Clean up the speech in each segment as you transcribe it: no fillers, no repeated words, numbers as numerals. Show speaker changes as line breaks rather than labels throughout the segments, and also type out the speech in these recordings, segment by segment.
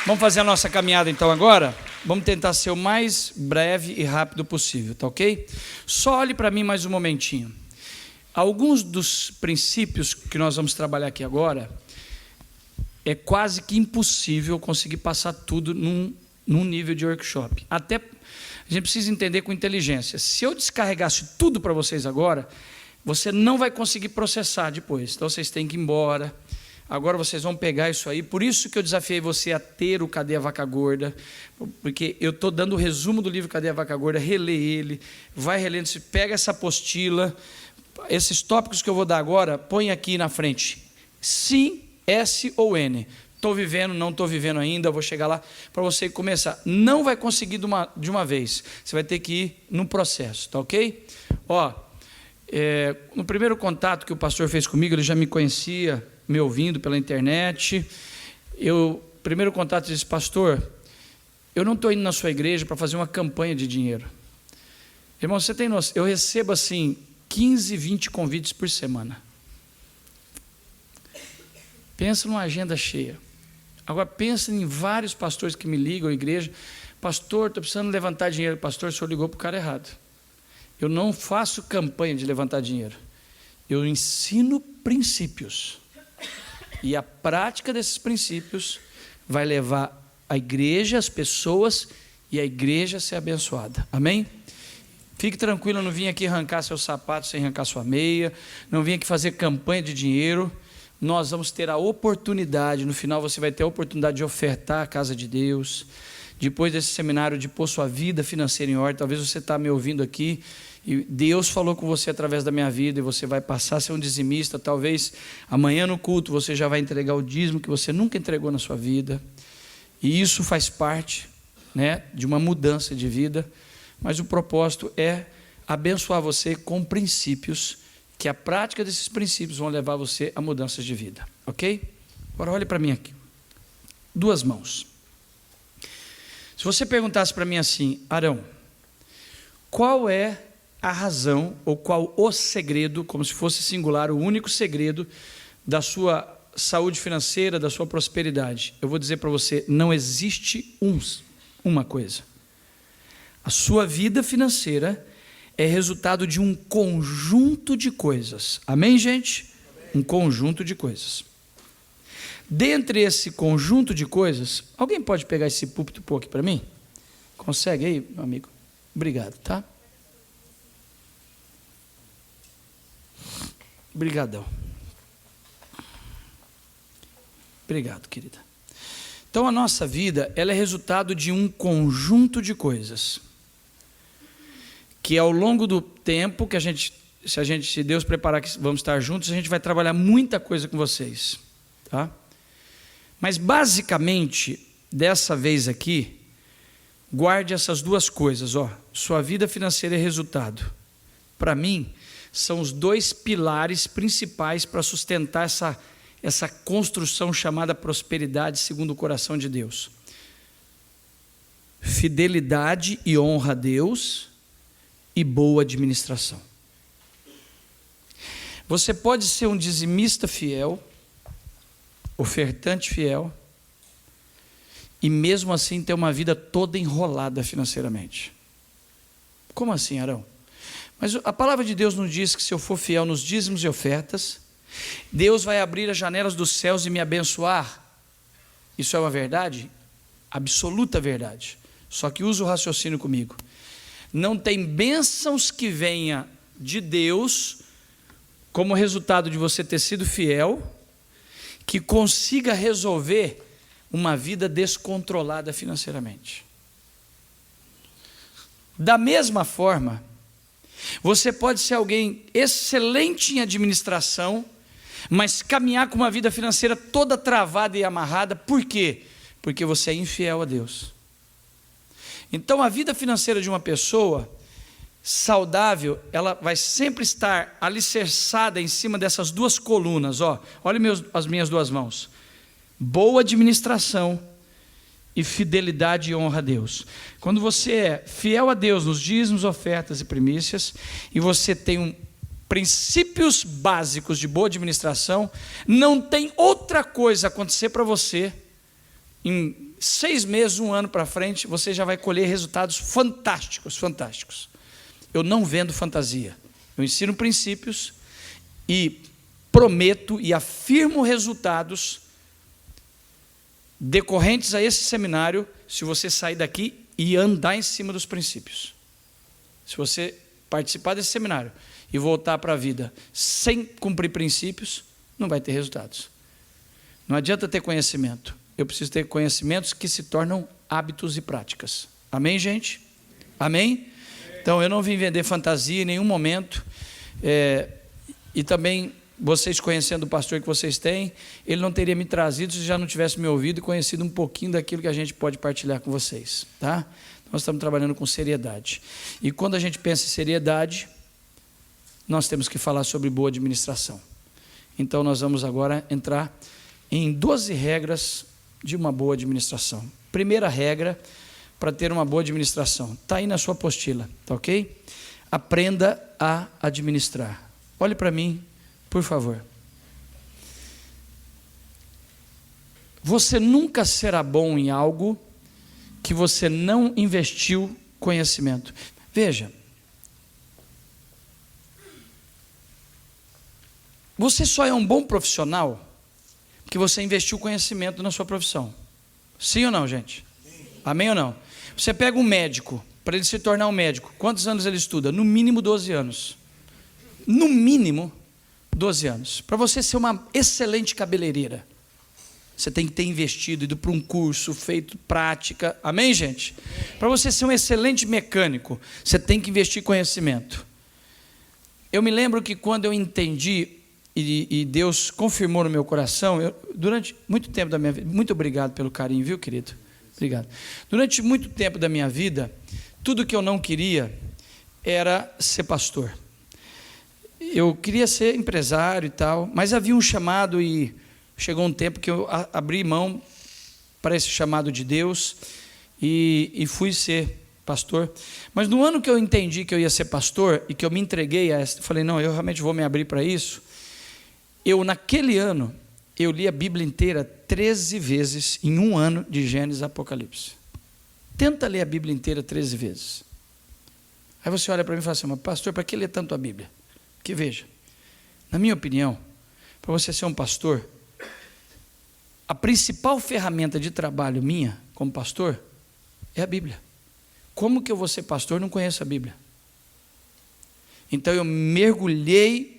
Vamos fazer a nossa caminhada então agora? Vamos tentar ser o mais breve e rápido possível, tá ok? Só olhe para mim mais um momentinho. Alguns dos princípios que nós vamos trabalhar aqui agora, é quase que impossível conseguir passar tudo num nível de workshop. Até a gente precisa entender com inteligência. Se eu descarregasse tudo para vocês agora, você não vai conseguir processar depois. Então vocês têm que ir embora. Agora vocês vão pegar isso aí. Por isso que eu desafiei você a ter o Cadê a Vaca Gorda, porque eu estou dando o resumo do livro Cadê a Vaca Gorda, relê ele, vai relendo, pega essa apostila, esses tópicos que eu vou dar agora, põe aqui na frente. Sim, S ou N. Estou vivendo, não estou vivendo ainda, vou chegar lá para você começar. Não vai conseguir de uma vez, você vai ter que ir no processo, tá ok? No primeiro contato que o pastor fez comigo, ele já me conhecia, me ouvindo pela internet. Primeiro contato, disse: pastor, eu não estou indo na sua igreja para fazer uma campanha de dinheiro. Irmão, você tem noção? Eu recebo assim 15, 20 convites por semana. Pensa numa agenda cheia. Agora pensa em vários pastores que me ligam à igreja: pastor, estou precisando levantar dinheiro. Pastor, o senhor ligou para o cara errado. Eu não faço campanha de levantar dinheiro. Eu ensino princípios. E a prática desses princípios vai levar a igreja, as pessoas e a igreja a ser abençoada. Amém? Fique tranquilo, eu não vim aqui arrancar seu sapato sem arrancar sua meia, não vim aqui fazer campanha de dinheiro. Nós vamos ter a oportunidade, no final você vai ter a oportunidade de ofertar a casa de Deus. Depois desse seminário, de pôr sua vida financeira em ordem. Talvez você está me ouvindo aqui e Deus falou com você através da minha vida e você vai passar a ser um dizimista. Talvez amanhã no culto você já vai entregar o dízimo que você nunca entregou na sua vida. E isso faz parte, de uma mudança de vida. Mas o propósito é abençoar você com princípios, que a prática desses princípios vão levar você a mudanças de vida, ok? Agora olhe para mim aqui, 2 mãos. Se você perguntasse para mim assim: Arão, qual é a razão, ou qual o segredo, como se fosse singular, o único segredo da sua saúde financeira, da sua prosperidade? Eu vou dizer para você: não existe uma coisa. A sua vida financeira é resultado de um conjunto de coisas. Amém, gente? Um conjunto de coisas. Dentre esse conjunto de coisas, alguém pode pegar esse púlpito e pôr aqui para mim? Consegue aí, meu amigo? Obrigado, tá? Obrigadão. Obrigado, querida. Então, a nossa vida, ela é resultado de um conjunto de coisas, que ao longo do tempo que se Deus preparar que vamos estar juntos, a gente vai trabalhar muita coisa com vocês, tá? Mas basicamente, dessa vez aqui, guarde essas 2 coisas, sua vida financeira é resultado. Para mim, são os 2 pilares principais para sustentar essa construção chamada prosperidade segundo o coração de Deus. Fidelidade e honra a Deus e boa administração. Você pode ser um dizimista fiel, ofertante fiel, e mesmo assim ter uma vida toda enrolada financeiramente. Como assim, Arão? Mas a palavra de Deus nos diz que se eu for fiel nos dízimos e ofertas, Deus vai abrir as janelas dos céus e me abençoar. Isso é uma verdade? Absoluta verdade. Só que usa o raciocínio comigo. Não tem bênçãos que venha de Deus como resultado de você ter sido fiel, que consiga resolver uma vida descontrolada financeiramente. Da mesma forma, você pode ser alguém excelente em administração, mas caminhar com uma vida financeira toda travada e amarrada. Por quê? Porque você é infiel a Deus. Então, a vida financeira de uma pessoa saudável, ela vai sempre estar alicerçada em cima dessas 2 colunas. Olha as minhas 2 mãos. Boa administração e fidelidade e honra a Deus. Quando você é fiel a Deus nos dízimos, ofertas e primícias, e você tem princípios básicos de boa administração, não tem outra coisa acontecer para você em 6 meses, 1 ano para frente, você já vai colher resultados fantásticos, fantásticos. Eu não vendo fantasia. Eu ensino princípios e prometo e afirmo resultados decorrentes a esse seminário, se você sair daqui e andar em cima dos princípios. Se você participar desse seminário e voltar para a vida sem cumprir princípios, não vai ter resultados. Não adianta ter conhecimento. Eu preciso ter conhecimentos que se tornam hábitos e práticas. Amém, gente? Amém? Então, eu não vim vender fantasia em nenhum momento. E também, vocês conhecendo o pastor que vocês têm, ele não teria me trazido se já não tivesse me ouvido e conhecido um pouquinho daquilo que a gente pode partilhar com vocês. Tá? Nós estamos trabalhando com seriedade. E quando a gente pensa em seriedade, nós temos que falar sobre boa administração. Então, nós vamos agora entrar em 12 regras de uma boa administração. Primeira regra para ter uma boa administração. Está aí na sua apostila, tá ok? Aprenda a administrar. Olhe para mim, por favor. Você nunca será bom em algo que você não investiu conhecimento. Veja, você só é um bom profissional porque você investiu conhecimento na sua profissão. Sim ou não, gente? Sim. Amém ou não? Você pega um médico, para ele se tornar um médico, quantos anos ele estuda? No mínimo 12 anos. No mínimo 12 anos. Para você ser uma excelente cabeleireira, você tem que ter investido, ido para um curso, feito prática. Amém, gente? Para você ser um excelente mecânico, você tem que investir conhecimento. Eu me lembro que quando eu entendi, e Deus confirmou no meu coração, durante muito tempo da minha vida, muito obrigado pelo carinho, viu, querido? Obrigado. Durante muito tempo da minha vida, tudo que eu não queria era ser pastor. Eu queria ser empresário e tal, mas havia um chamado e chegou um tempo que eu abri mão para esse chamado de Deus e fui ser pastor. Mas no ano que eu entendi que eu ia ser pastor e que eu me entreguei a essa, falei, não, eu realmente vou me abrir para isso. Naquele ano, eu li a Bíblia inteira 13 vezes em um ano de Gênesis e Apocalipse. Tenta ler a Bíblia inteira 13 vezes. Aí você olha para mim e fala assim, mas pastor, para que ler tanto a Bíblia? Porque veja, na minha opinião, para você ser um pastor, a principal ferramenta de trabalho minha como pastor é a Bíblia. Como que eu vou ser pastor e não conheço a Bíblia? Então eu mergulhei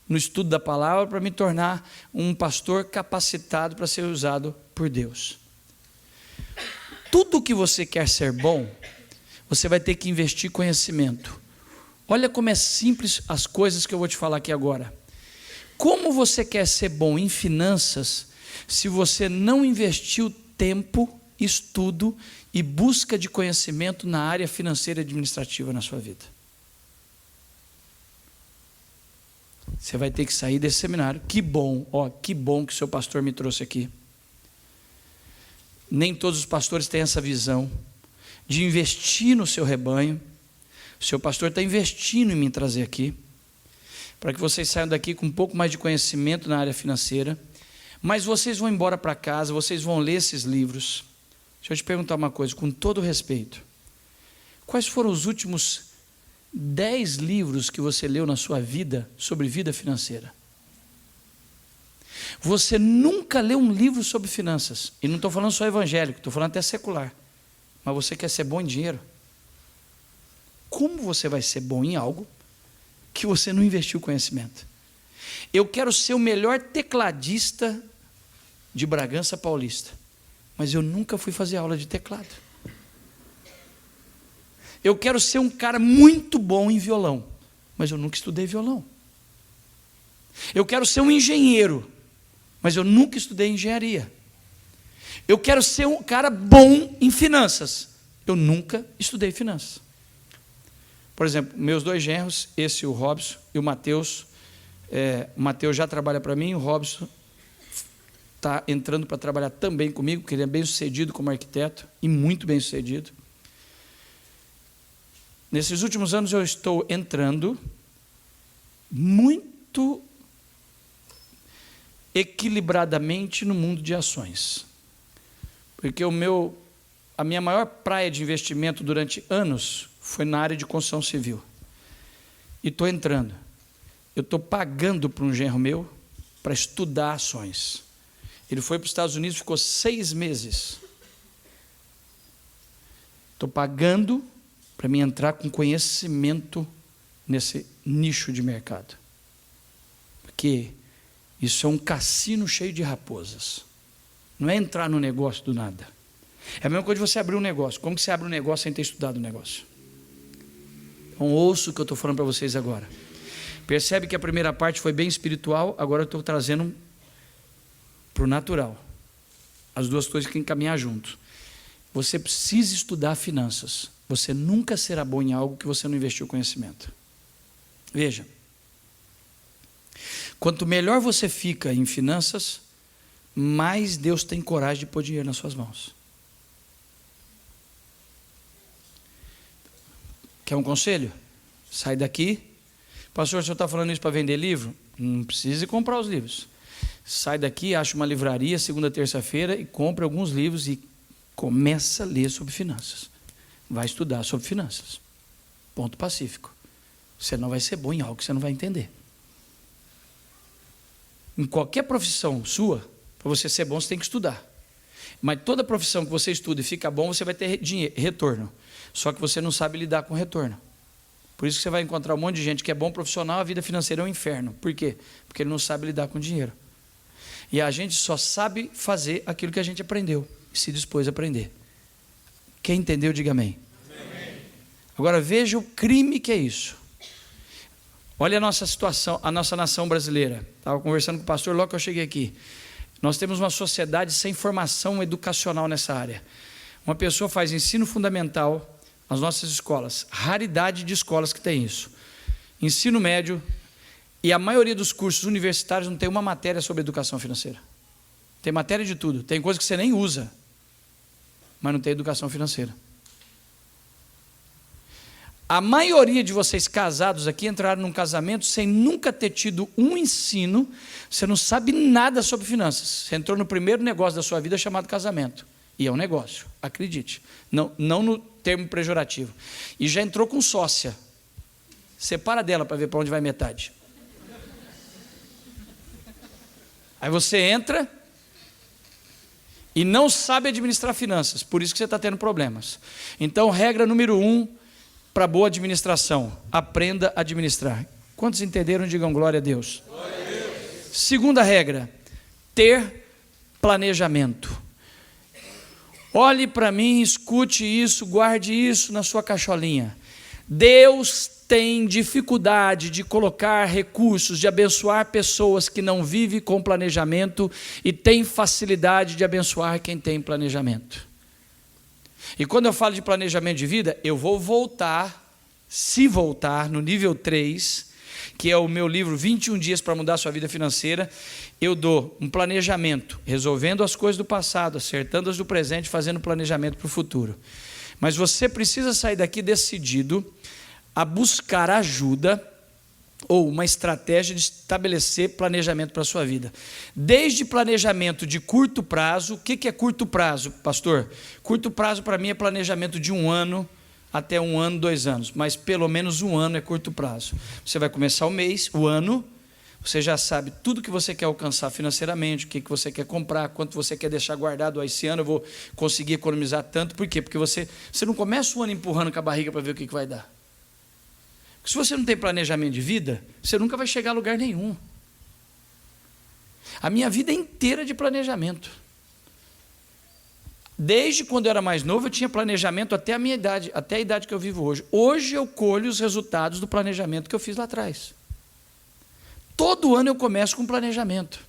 no estudo da palavra para me tornar um pastor capacitado para ser usado por Deus. Tudo que você quer ser bom, você vai ter que investir conhecimento. Olha como é simples as coisas que eu vou te falar aqui agora. Como você quer ser bom em finanças, se você não investiu tempo, estudo e busca de conhecimento na área financeira e administrativa na sua vida? Você vai ter que sair desse seminário. Que bom, que bom que o seu pastor me trouxe aqui. Nem todos os pastores têm essa visão de investir no seu rebanho. O seu pastor está investindo em me trazer aqui, para que vocês saiam daqui com um pouco mais de conhecimento na área financeira. Mas vocês vão embora para casa, vocês vão ler esses livros. Deixa eu te perguntar uma coisa, com todo respeito. Quais foram os últimos 10 livros que você leu na sua vida sobre vida financeira? Você nunca leu um livro sobre finanças. E não estou falando só evangélico, estou falando até secular. Mas você quer ser bom em dinheiro? Como você vai ser bom em algo que você não investiu conhecimento? Eu quero ser o melhor tecladista de Bragança Paulista, mas eu nunca fui fazer aula de teclado. Eu quero ser um cara muito bom em violão, mas eu nunca estudei violão. Eu quero ser um engenheiro, mas eu nunca estudei engenharia. Eu quero ser um cara bom em finanças, eu nunca estudei finanças. Por exemplo, meus 2 genros, esse o Robson e o Mateus. O Mateus já trabalha para mim, o Robson está entrando para trabalhar também comigo, porque ele é bem sucedido como arquiteto, e muito bem sucedido. Nesses últimos anos eu estou entrando muito equilibradamente no mundo de ações. Porque a minha maior praia de investimento durante anos foi na área de construção civil. E estou entrando. Eu estou pagando para um genro meu para estudar ações. Ele foi para os Estados Unidos, ficou 6 meses. Estou pagando para mim entrar com conhecimento nesse nicho de mercado. Porque isso é um cassino cheio de raposas. Não é entrar no negócio do nada. É a mesma coisa de você abrir um negócio. Como que você abre um negócio sem ter estudado o negócio? Então, ouça o que eu estou falando para vocês agora. Percebe que a primeira parte foi bem espiritual, agora eu estou trazendo para o natural. As duas coisas têm que caminhar junto. Você precisa estudar finanças. Você nunca será bom em algo que você não investiu conhecimento. Veja. Quanto melhor você fica em finanças, mais Deus tem coragem de pôr dinheiro nas suas mãos. Quer um conselho? Sai daqui. Pastor, o senhor está falando isso para vender livro? Não precisa comprar os livros. Sai daqui, acha uma livraria, segunda, terça-feira, e compra alguns livros e começa a ler sobre finanças. Vai estudar sobre finanças. Ponto pacífico. Você não vai ser bom em algo que você não vai entender. Em qualquer profissão sua, para você ser bom, você tem que estudar. Mas toda profissão que você estuda e fica bom, você vai ter dinheiro, retorno. Só que você não sabe lidar com retorno. Por isso que você vai encontrar um monte de gente que é bom profissional, a vida financeira é um inferno. Por quê? Porque ele não sabe lidar com dinheiro. E a gente só sabe fazer aquilo que a gente aprendeu e se dispôs a aprender. Quem entendeu, diga amém. Amém. Agora veja o crime que é isso. Olha a nossa situação, a nossa nação brasileira. Estava conversando com o pastor logo que eu cheguei aqui. Nós temos uma sociedade sem formação educacional nessa área. Uma pessoa faz ensino fundamental nas nossas escolas. Raridade de escolas que tem isso. Ensino médio. E a maioria dos cursos universitários não tem uma matéria sobre educação financeira. Tem matéria de tudo. Tem coisa que você nem usa, mas não tem educação financeira. A maioria de vocês casados aqui entraram num casamento sem nunca ter tido um ensino. Você não sabe nada sobre finanças. Você entrou no primeiro negócio da sua vida chamado casamento. E é um negócio, acredite. Não no termo pejorativo. E já entrou com sócia. Separa dela para ver para onde vai metade. Aí você entra e não sabe administrar finanças. Por isso que você está tendo problemas. Então, regra número 1 para boa administração: aprenda a administrar. Quantos entenderam? Digam glória a Deus. Glória a Deus. Segunda regra: ter planejamento. Olhe para mim, escute isso, guarde isso na sua cacholinha. Deus tem dificuldade de colocar recursos, de abençoar pessoas que não vivem com planejamento, e tem facilidade de abençoar quem tem planejamento. E quando eu falo de planejamento de vida, eu vou voltar, se voltar, no nível 3, que é o meu livro 21 dias para mudar a sua vida financeira. Eu dou um planejamento, resolvendo as coisas do passado, acertando as do presente, fazendo planejamento para o futuro. Mas você precisa sair daqui decidido a buscar ajuda ou uma estratégia de estabelecer planejamento para a sua vida. Desde planejamento de curto prazo. O que é curto prazo, pastor? Curto prazo para mim é planejamento de 1 ano até 1 ano, 2 anos, mas pelo menos 1 ano é curto prazo. Você vai começar o mês, o ano, você já sabe tudo que você quer alcançar financeiramente, o que você quer comprar, quanto você quer deixar guardado. Esse ano eu vou conseguir economizar tanto. Por quê? Porque você não começa o ano empurrando com a barriga para ver o que vai dar. Se você não tem planejamento de vida, você nunca vai chegar a lugar nenhum. A minha vida é inteira de planejamento. Desde quando eu era mais novo, eu tinha planejamento até a minha idade, até a idade que eu vivo hoje. Hoje eu colho os resultados do planejamento que eu fiz lá atrás. Todo ano eu começo com planejamento.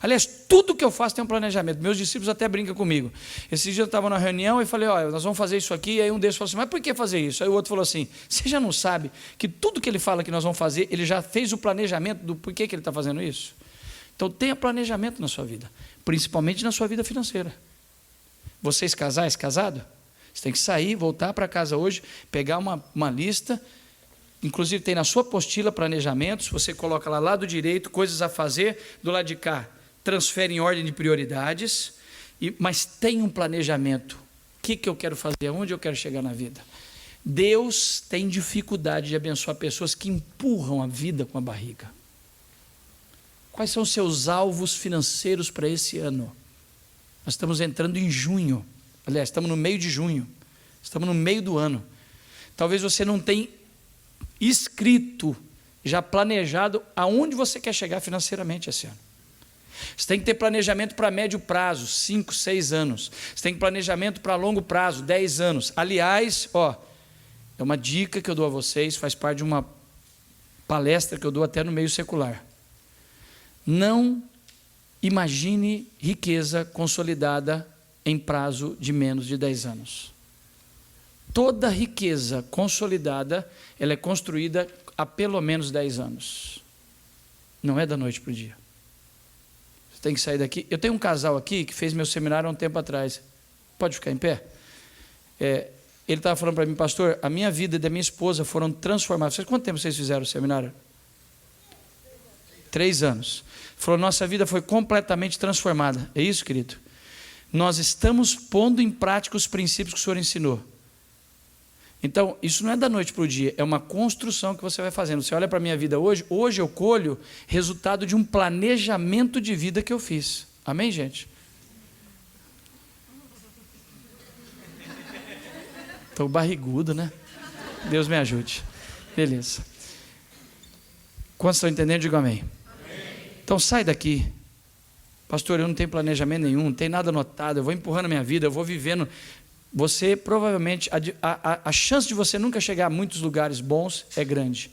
Aliás, tudo que eu faço tem um planejamento. Meus discípulos até brincam comigo. Esse dia eu estava na reunião e falei: olha, nós vamos fazer isso aqui. E aí um deles falou assim: mas por que fazer isso? Aí o outro falou assim: você já não sabe que tudo que ele fala que nós vamos fazer, ele já fez o planejamento do porquê que ele está fazendo isso? Então tenha planejamento na sua vida, principalmente na sua vida financeira. Vocês casais, casados, você tem que sair, voltar para casa hoje, pegar uma lista. Inclusive tem na sua apostila planejamentos. Você coloca lá, lado direito, coisas a fazer. Do lado de cá, transfere em ordem de prioridades. mas tem um planejamento. O que eu quero fazer? Onde eu quero chegar na vida? Deus tem dificuldade de abençoar pessoas que empurram a vida com a barriga. Quais são os seus alvos financeiros para esse ano? Nós estamos entrando em junho. Aliás, estamos no meio de junho. Estamos no meio do ano. Talvez você não tenha escrito, já planejado aonde você quer chegar financeiramente esse ano. Você tem que ter planejamento para médio prazo, 5, 6 anos. Você tem planejamento para longo prazo, 10 anos. Aliás, é uma dica que eu dou a vocês, faz parte de uma palestra que eu dou até no meio secular. Não imagine riqueza consolidada em prazo de menos de 10 anos. Toda riqueza consolidada, ela é construída há pelo menos 10 anos. Não é da noite para o dia. Você tem que sair daqui. Eu tenho um casal aqui que fez meu seminário há um tempo atrás. Pode ficar em pé? Ele estava falando para mim, pastor, a minha vida e da minha esposa foram transformadas. Quanto tempo vocês fizeram o seminário? 3 anos. Falou, nossa vida foi completamente transformada. É isso, querido? Nós estamos pondo em prática os princípios que o Senhor ensinou. Então, isso não é da noite para o dia, é uma construção que você vai fazendo. Você olha para a minha vida hoje eu colho resultado de um planejamento de vida que eu fiz. Amém, gente? Estou barrigudo, né? Deus me ajude. Beleza. Quantos estão entendendo? Diga amém. Então sai daqui. Pastor, eu não tenho planejamento nenhum, não tenho nada anotado, eu vou empurrando a minha vida, eu vou vivendo. Você provavelmente, a chance de você nunca chegar a muitos lugares bons é grande.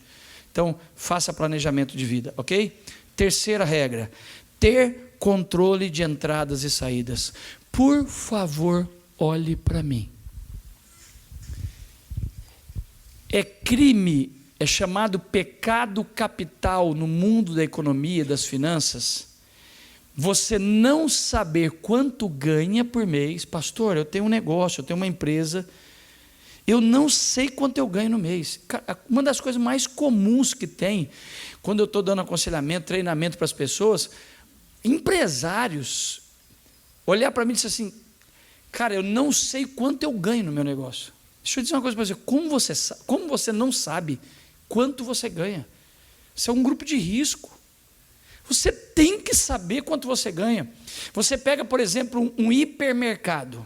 Então, faça planejamento de vida, ok? Terceira regra, ter controle de entradas e saídas. Por favor, olhe para mim. É crime, é chamado pecado capital no mundo da economia e das finanças, você não saber quanto ganha por mês. Pastor, eu tenho um negócio, eu tenho uma empresa, eu não sei quanto eu ganho no mês. Uma das coisas mais comuns que tem, quando eu estou dando aconselhamento, treinamento para as pessoas, empresários, olhar para mim e dizer assim, cara, eu não sei quanto eu ganho no meu negócio. Deixa eu dizer uma coisa para você, como você não sabe quanto você ganha? Isso é um grupo de risco. Você tem que saber quanto você ganha. Você pega, por exemplo, um hipermercado.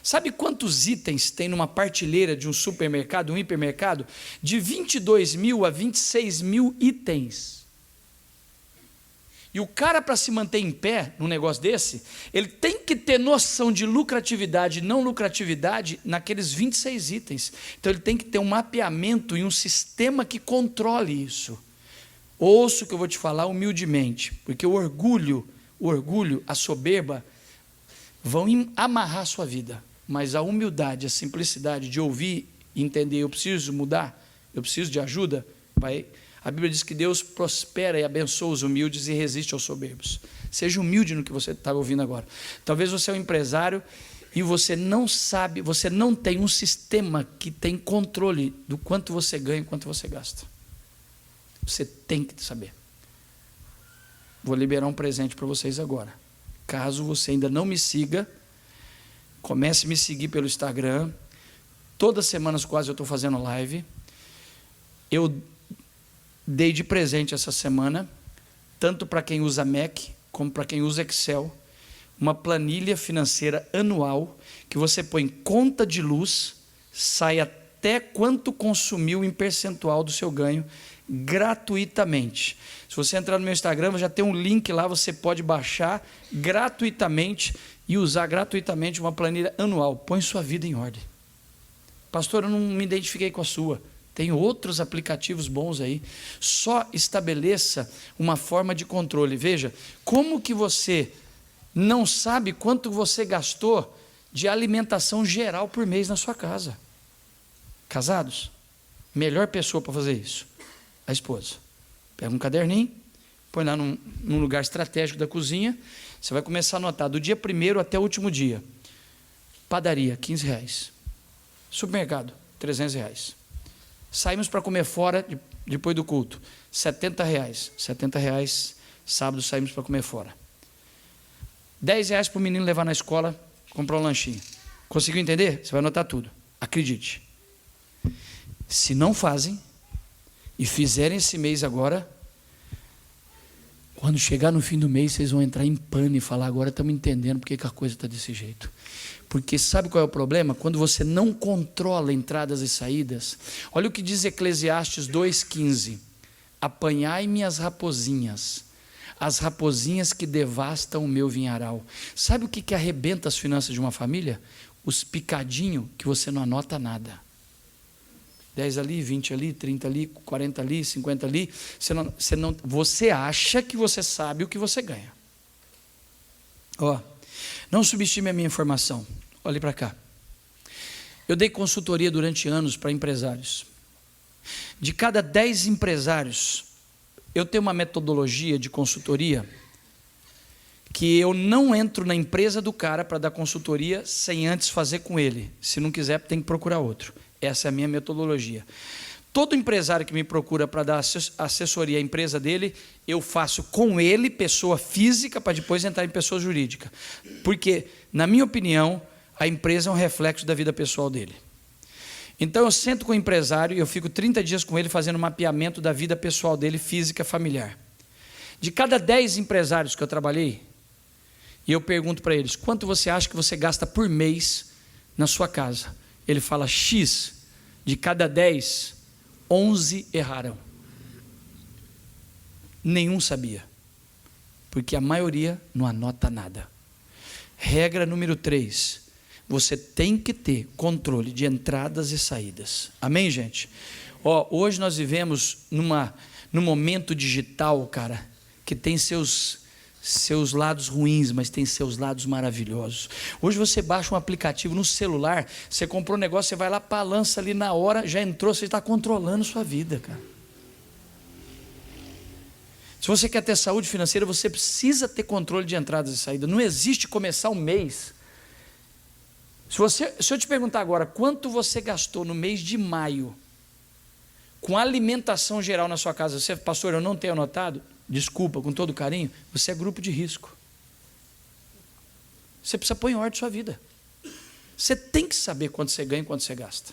Sabe quantos itens tem numa partilheira de um supermercado, um hipermercado? De 22 mil a 26 mil itens. E o cara, para se manter em pé num negócio desse, ele tem que ter noção de lucratividade e não lucratividade naqueles 26 itens. Então ele tem que ter um mapeamento e um sistema que controle isso. Ouça o que eu vou te falar humildemente, porque o orgulho, a soberba, vão amarrar a sua vida, mas a humildade, a simplicidade de ouvir e entender, eu preciso mudar, eu preciso de ajuda, a Bíblia diz que Deus prospera e abençoa os humildes e resiste aos soberbos. Seja humilde no que você está ouvindo agora. Talvez você é um empresário e você não sabe, você não tem um sistema que tem controle do quanto você ganha e quanto você gasta. Você tem que saber. Vou liberar um presente para vocês agora. Caso você ainda não me siga, comece a me seguir pelo Instagram. Todas as semanas quase eu estou fazendo live. Eu dei de presente essa semana, tanto para quem usa Mac, como para quem usa Excel, uma planilha financeira anual, que você põe conta de luz, sai até quanto consumiu em percentual do seu ganho, gratuitamente. Se você entrar no meu Instagram, já tem um link lá, você pode baixar gratuitamente e usar gratuitamente uma planilha anual. Põe sua vida em ordem. Pastor, eu não me identifiquei com a sua. Tem outros aplicativos bons aí. Só estabeleça uma forma de controle. Veja, como que você não sabe quanto você gastou de alimentação geral por mês na sua casa? Casados? Melhor pessoa para fazer isso? A esposa. Pega um caderninho, põe lá num lugar estratégico da cozinha, você vai começar a anotar do dia 1º até o último dia. Padaria, R$15. Supermercado, R$300. Saímos para comer fora depois do culto, R$70. R$70, sábado saímos para comer fora. R$10 para o menino levar na escola, comprar um lanchinho. Conseguiu entender? Você vai anotar tudo. Acredite. Se não fazem, e fizerem esse mês agora, quando chegar no fim do mês, vocês vão entrar em pânico e falar, agora estamos entendendo porque que a coisa está desse jeito. Porque sabe qual é o problema? Quando você não controla entradas e saídas. Olha o que diz Eclesiastes 2,15. Apanhai-me as raposinhas que devastam o meu vinharal. Sabe o que arrebenta as finanças de uma família? Os picadinhos que você não anota nada. 10 ali, 20 ali, 30 ali, 40 ali, 50 ali. Você acha que você sabe o que você ganha. Não subestime a minha informação. Olhe para cá. Eu dei consultoria durante anos para empresários. De cada 10 empresários, eu tenho uma metodologia de consultoria que eu não entro na empresa do cara para dar consultoria sem antes fazer com ele. Se não quiser, tem que procurar outro. Essa é a minha metodologia. Todo empresário que me procura para dar assessoria à empresa dele, eu faço com ele, pessoa física, para depois entrar em pessoa jurídica. Porque, na minha opinião, a empresa é um reflexo da vida pessoal dele. Então, eu sento com o empresário e eu fico 30 dias com ele fazendo um mapeamento da vida pessoal dele, física, familiar. De cada 10 empresários que eu trabalhei, e eu pergunto para eles, quanto você acha que você gasta por mês na sua casa? Ele fala X, de cada 10, 11 erraram. Nenhum sabia, porque a maioria não anota nada. Regra número 3, você tem que ter controle de entradas e saídas. Amém, gente? Hoje nós vivemos num momento digital, cara, que tem seus lados ruins, mas tem seus lados maravilhosos. Hoje você baixa um aplicativo no celular, você comprou um negócio, você vai lá, balança ali na hora, já entrou, você está controlando sua vida, cara. Se você quer ter saúde financeira, você precisa ter controle de entradas e saídas. Não existe começar um mês. Se eu te perguntar agora, quanto você gastou no mês de maio com alimentação geral na sua casa, você, pastor, eu não tenho anotado? Desculpa, com todo carinho, você é grupo de risco. Você precisa pôr em ordem sua vida. Você tem que saber quanto você ganha e quanto você gasta.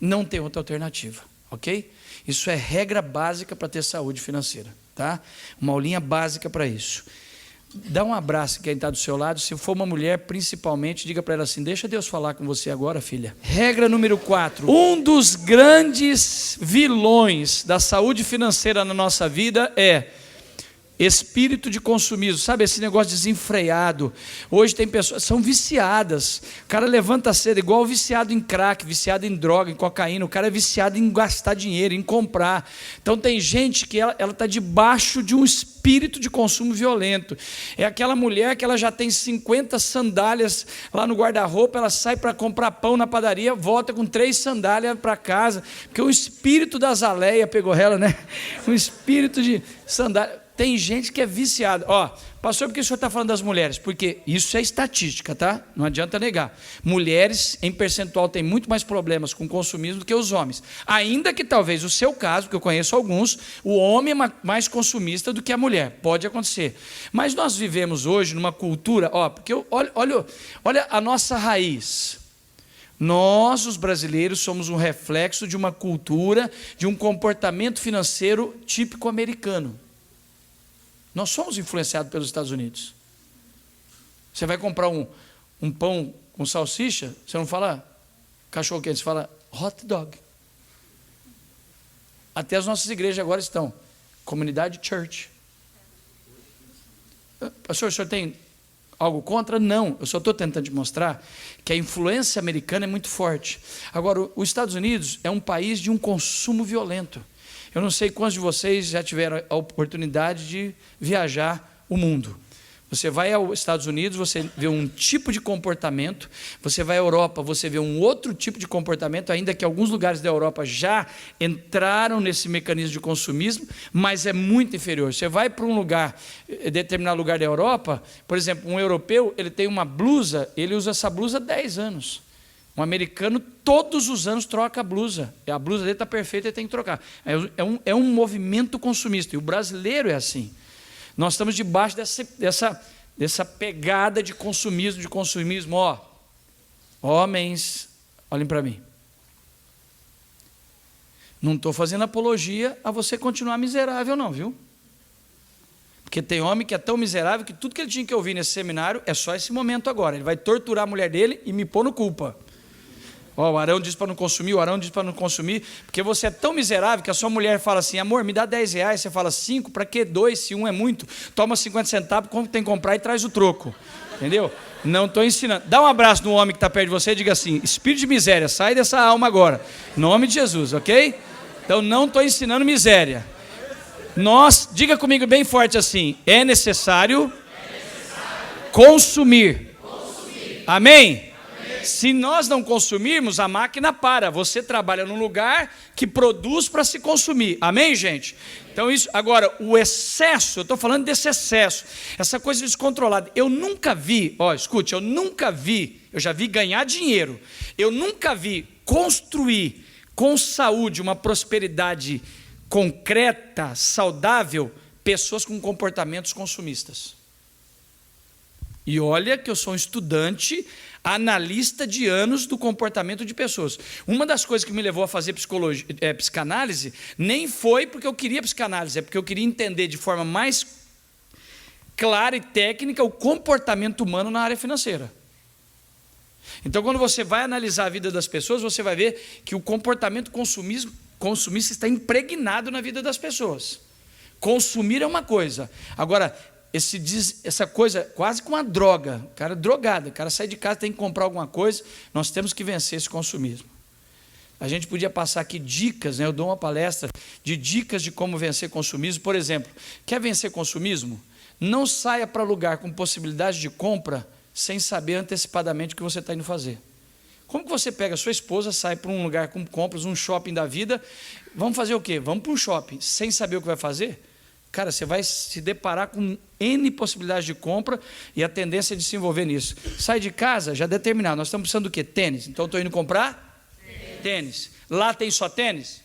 Não tem outra alternativa, ok? Isso é regra básica para ter saúde financeira, tá? Uma aulinha básica para isso. Dá um abraço quem está do seu lado. Se for uma mulher, principalmente, diga para ela assim, deixa Deus falar com você agora, filha. Regra número 4. Um dos grandes vilões da saúde financeira na nossa vida é espírito de consumismo. Sabe esse negócio desenfreado? Hoje tem pessoas, são viciadas. O cara levanta cedo, igual viciado em crack, viciado em droga, em cocaína. O cara é viciado em gastar dinheiro, em comprar. Então tem gente que ela está debaixo de um espírito de consumo violento. É aquela mulher que ela já tem 50 sandálias lá no guarda-roupa, ela sai para comprar pão na padaria, volta com 3 sandálias para casa, porque o espírito da azaleia pegou ela, né? Um espírito de sandália. Tem gente que é viciada. Pastor, por que o senhor está falando das mulheres? Porque isso é estatística, tá? Não adianta negar. Mulheres, em percentual, têm muito mais problemas com consumismo do que os homens. Ainda que talvez o seu caso, porque eu conheço alguns, o homem é mais consumista do que a mulher. Pode acontecer. Mas nós vivemos hoje numa cultura, porque olha a nossa raiz. Nós, os brasileiros, somos um reflexo de uma cultura, de um comportamento financeiro típico americano. Nós somos influenciados pelos Estados Unidos. Você vai comprar um pão com salsicha, você não fala cachorro quente, você fala hot dog. Até as nossas igrejas agora estão comunidade church. Pastor, o senhor tem algo contra? Não, eu só estou tentando te mostrar que a influência americana é muito forte. Agora, os Estados Unidos é um país de um consumo violento. Eu não sei quantos de vocês já tiveram a oportunidade de viajar o mundo. Você vai aos Estados Unidos, você vê um tipo de comportamento, você vai à Europa, você vê um outro tipo de comportamento, ainda que alguns lugares da Europa já entraram nesse mecanismo de consumismo, mas é muito inferior. Você vai para um lugar, determinado lugar da Europa, por exemplo, um europeu, ele tem uma blusa, ele usa essa blusa há 10 anos. Um americano, todos os anos, troca a blusa. A blusa dele está perfeita, ele tem que trocar. É um movimento consumista. E o brasileiro é assim. Nós estamos debaixo dessa pegada de consumismo, ó. Homens, olhem para mim. Não estou fazendo apologia a você continuar miserável não, viu? Porque tem homem que é tão miserável que tudo que ele tinha que ouvir nesse seminário é só esse momento agora. Ele vai torturar a mulher dele e me pôr no culpa. Ó, o Arão diz para não consumir, o Arão diz para não consumir, porque você é tão miserável que a sua mulher fala assim, amor, me dá R$10, você fala 5, para que 2, se 1 é muito? Toma 50 centavos, tem que comprar e traz o troco. Entendeu? Não estou ensinando. Dá um abraço no homem que está perto de você e diga assim, espírito de miséria, sai dessa alma agora. Em nome de Jesus, ok? Então não estou ensinando miséria. Diga comigo bem forte assim, é necessário consumir. Amém? Se nós não consumirmos, a máquina para. Você trabalha num lugar que produz para se consumir. Amém, gente? Então isso, agora, o excesso, eu estou falando desse excesso, essa coisa descontrolada. Eu nunca vi, escute, eu já vi ganhar dinheiro. Eu nunca vi construir com saúde uma prosperidade concreta, saudável, pessoas com comportamentos consumistas. E olha que eu sou um estudante, analista de anos do comportamento de pessoas. Uma das coisas que me levou a fazer psicanálise, nem foi porque eu queria psicanálise, é porque eu queria entender de forma mais clara e técnica o comportamento humano na área financeira. Então, quando você vai analisar a vida das pessoas, você vai ver que o comportamento consumista está impregnado na vida das pessoas. Consumir é uma coisa. Agora, essa coisa quase com uma droga, o cara é drogado, o cara sai de casa, tem que comprar alguma coisa, nós temos que vencer esse consumismo. A gente podia passar aqui dicas, eu dou uma palestra de dicas de como vencer consumismo. Por exemplo, quer vencer consumismo? Não saia para lugar com possibilidade de compra sem saber antecipadamente o que você está indo fazer. Como que você pega a sua esposa, sai para um lugar com compras, um shopping da vida, vamos fazer o quê? Vamos para um shopping, sem saber o que vai fazer? Cara, você vai se deparar com N possibilidades de compra e a tendência de se envolver nisso. Sai de casa, já determinado, nós estamos precisando do quê? Tênis. Então, eu estou indo comprar? Tênis. Lá tem só tênis?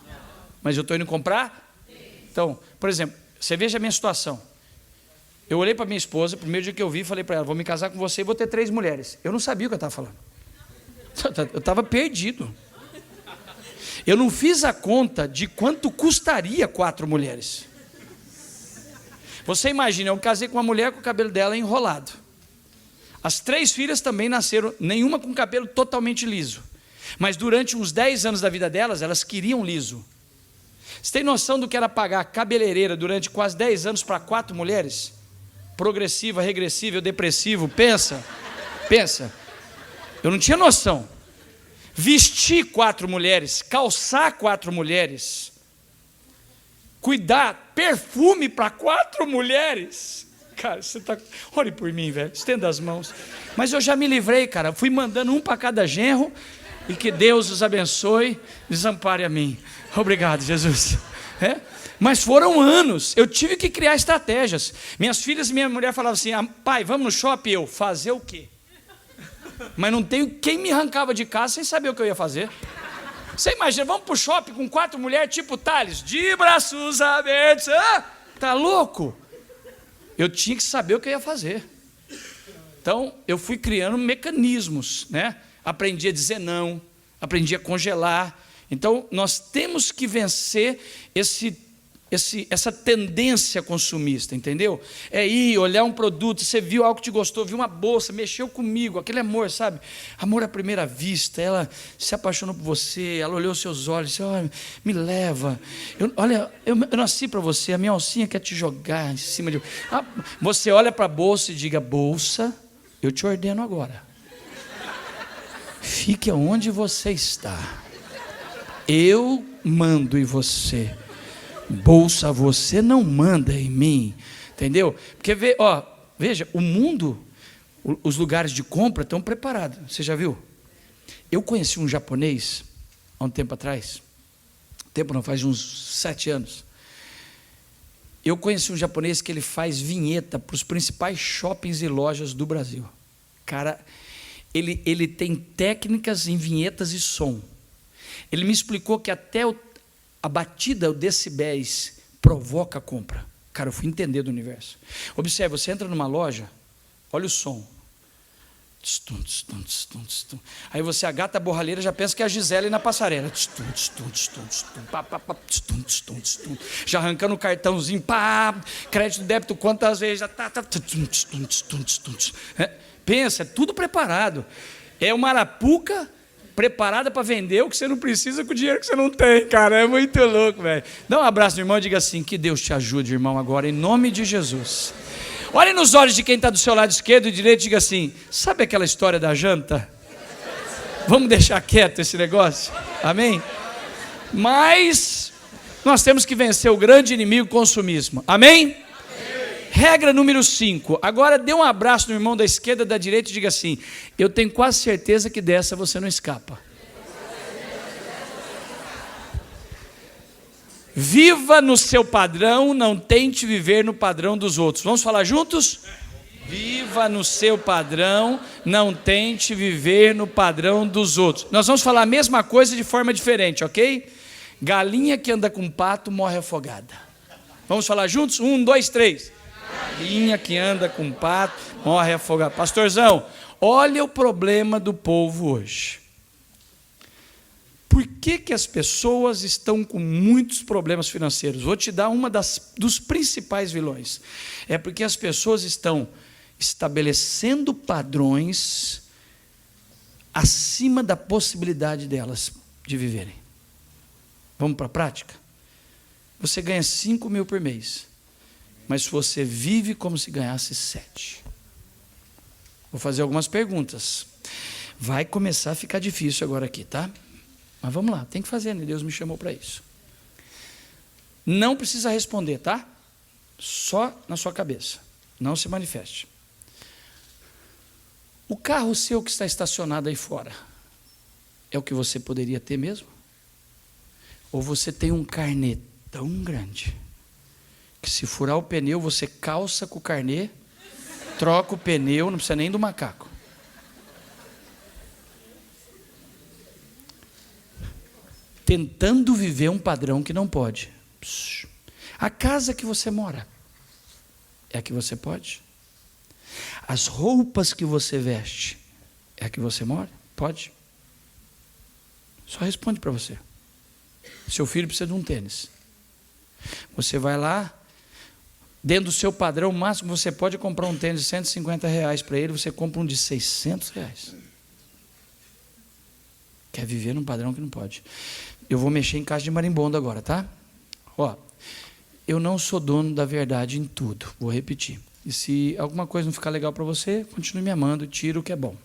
Não. Mas eu estou indo comprar? Então, por exemplo, você veja a minha situação. Eu olhei para minha esposa, primeiro dia que eu vi, falei para ela, vou me casar com você e vou ter 3 mulheres. Eu não sabia o que eu estava falando. Eu estava perdido. Eu não fiz a conta de quanto custaria 4 mulheres. Você imagina, eu casei com uma mulher com o cabelo dela enrolado. As 3 filhas também nasceram, nenhuma com cabelo totalmente liso. Mas durante uns 10 anos da vida delas, elas queriam liso. Você tem noção do que era pagar cabeleireira durante quase 10 anos para 4 mulheres? Progressiva, regressiva, depressivo, pensa. Eu não tinha noção. Vestir 4 mulheres, calçar 4 mulheres, cuidar, perfume para 4 mulheres. Cara, você está... Ore por mim, velho, estenda as mãos. Mas eu já me livrei, cara, fui mandando um para cada genro, e que Deus os abençoe, desampare a mim. Obrigado, Jesus. Mas foram anos, eu tive que criar estratégias. Minhas filhas e minha mulher falavam assim, pai, vamos no shopping? Eu, fazer o quê? Mas não tenho quem me arrancava de casa sem saber o que eu ia fazer. Você imagina, vamos para o shopping com 4 mulheres tipo Thales, de braços abertos, tá louco? Eu tinha que saber o que eu ia fazer. Então, eu fui criando mecanismos, aprendi a dizer não, aprendi a congelar. Então, nós temos que vencer essa tendência consumista, entendeu? É ir, olhar um produto, você viu algo que te gostou, viu uma bolsa, mexeu comigo, aquele amor, sabe? Amor à primeira vista, ela se apaixonou por você, ela olhou seus olhos, disse, olha, me leva. Eu nasci para você, a minha alcinha quer te jogar em cima de... você olha para a bolsa e diga, bolsa, eu te ordeno agora. Fique onde você está. Eu mando em você. Bolsa, você não manda em mim. Entendeu? Porque, veja, o mundo, os lugares de compra estão preparados. Você já viu? Eu conheci um japonês, há um tempo atrás. Tempo não, faz uns 7 anos. Eu conheci um japonês que ele faz vinheta para os principais shoppings e lojas do Brasil. Cara, ele tem técnicas em vinhetas e som. Ele me explicou que até a batida, o decibéis, provoca a compra. Cara, eu fui entender do universo. Observe, você entra numa loja, Olha o som. Aí você agata a borralheira, já pensa que é a Gisele na passarela. Já arrancando o cartãozinho, pá, crédito, débito, quantas vezes já tá. Pensa, é tudo preparado. É uma arapuca preparada para vender o que você não precisa com o dinheiro que você não tem, cara. É muito louco, velho. Dá um abraço no irmão e diga assim: que Deus te ajude, irmão, agora, em nome de Jesus. Olhe nos olhos de quem está do seu lado esquerdo e direito e diga assim: sabe aquela história da janta? Vamos deixar quieto esse negócio? Amém? Mas nós temos que vencer o grande inimigo, o consumismo. Amém? Regra número 5. Agora dê um abraço no irmão da esquerda, da direita e diga assim: eu tenho quase certeza que dessa você não escapa. Viva no seu padrão, não tente viver no padrão dos outros. Vamos falar juntos? Viva no seu padrão, não tente viver no padrão dos outros. Nós vamos falar a mesma coisa de forma diferente, ok? Galinha que anda com pato morre afogada. Vamos falar juntos? 1, 2, 3. Galinha que anda com pato morre afogada. Pastorzão, olha o problema do povo hoje. Por que as pessoas estão com muitos problemas financeiros? Vou te dar dos principais vilões. É porque as pessoas estão estabelecendo padrões acima da possibilidade delas de viverem. Vamos para a prática? Você ganha 5 mil por mês, mas você vive como se ganhasse 7. Vou fazer algumas perguntas. Vai começar a ficar difícil agora aqui, tá? Mas vamos lá, tem que fazer, né? Deus me chamou para isso. Não precisa responder, tá? Só na sua cabeça. Não se manifeste. O carro seu que está estacionado aí fora é o que você poderia ter mesmo? Ou você tem um carnê tão grande que se furar o pneu, você calça com o carnê, troca o pneu, não precisa nem do macaco. Tentando viver um padrão que não pode. A casa que você mora é a que você pode? As roupas que você veste é a que você mora? Pode? Só responde para você. Seu filho precisa de um tênis. Você vai lá, dentro do seu padrão, o máximo que você pode comprar um tênis de R$150 para ele, você compra um de R$600. Quer viver num padrão que não pode. Eu vou mexer em casa de marimbondo agora, tá? Ó, eu não sou dono da verdade em tudo. Vou repetir. E se alguma coisa não ficar legal para você, continue me amando, tira o que é bom.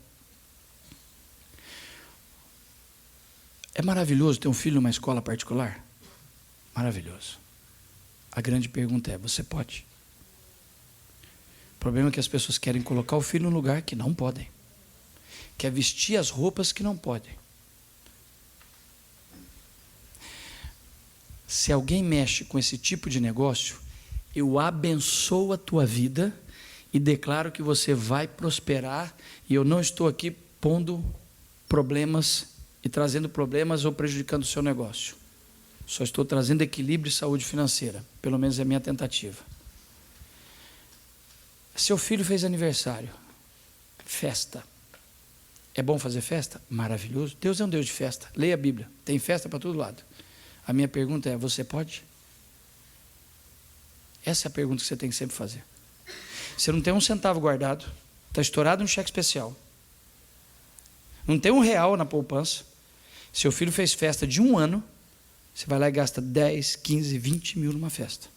É maravilhoso ter um filho numa escola particular? Maravilhoso. A grande pergunta é: você pode? O problema é que as pessoas querem colocar o filho num lugar que não podem. Quer vestir as roupas que não podem. Se alguém mexe com esse tipo de negócio, eu abençoo a tua vida e declaro que você vai prosperar, e eu não estou aqui pondo problemas e trazendo problemas ou prejudicando o seu negócio. Só estou trazendo equilíbrio e saúde financeira, pelo menos é a minha tentativa. Seu filho fez aniversário, festa. É bom fazer festa? Maravilhoso. Deus é um Deus de festa. Leia a Bíblia, tem festa para todo lado. A minha pergunta é: você pode? Essa é a pergunta que você tem que sempre fazer. Você não tem um centavo guardado, está estourado um cheque especial, não tem R$1 na poupança, seu filho fez festa de 1 ano, você vai lá e gasta 10, 15, 20 mil numa festa.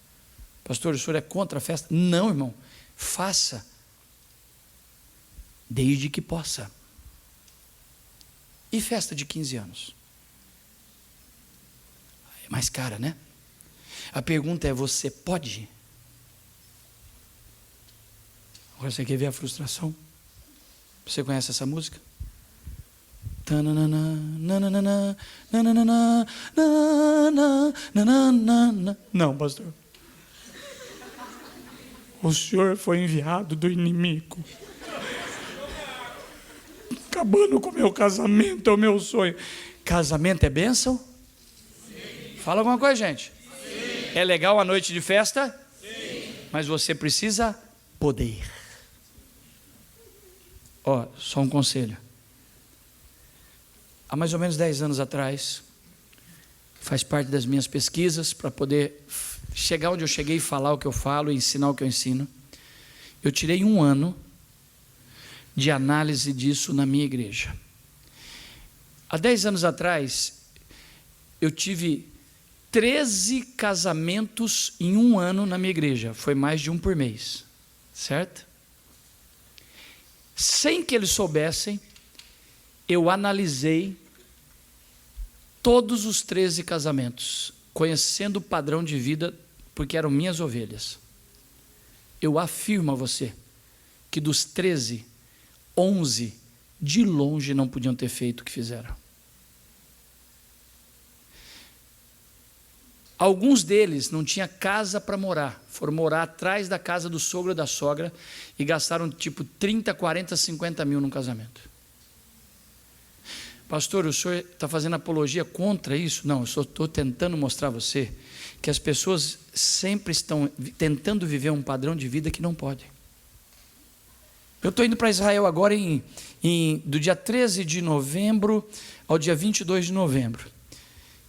Pastor, o senhor é contra a festa? Não, irmão, faça, desde que possa. E festa de 15 anos? É mais cara, né? A pergunta é: você pode? Agora você quer ver a frustração? Você conhece essa música? Não, pastor. O senhor foi enviado do inimigo, acabando com o meu casamento, é o meu sonho. Casamento é bênção? Sim. Fala alguma coisa, gente. Sim. É legal a noite de festa? Sim. Mas você precisa poder. Só um conselho. Há mais ou menos 10 anos atrás, faz parte das minhas pesquisas para poder chegar onde eu cheguei, falar o que eu falo e ensinar o que eu ensino. Eu tirei 1 ano de análise disso na minha igreja. Há 10 anos atrás, eu tive 13 casamentos em 1 ano na minha igreja. Foi mais de um por mês, certo? Sem que eles soubessem, eu analisei todos os 13 casamentos, conhecendo o padrão de vida, porque eram minhas ovelhas. Eu afirmo a você que dos 13, 11 de longe não podiam ter feito o que fizeram. Alguns deles não tinham casa para morar, foram morar atrás da casa do sogro ou da sogra e gastaram tipo 30, 40, 50 mil num casamento. Pastor, o senhor está fazendo apologia contra isso? Não, eu só estou tentando mostrar a você que as pessoas sempre estão tentando viver um padrão de vida que não podem. Eu estou indo para Israel agora do dia 13 de novembro ao dia 22 de novembro.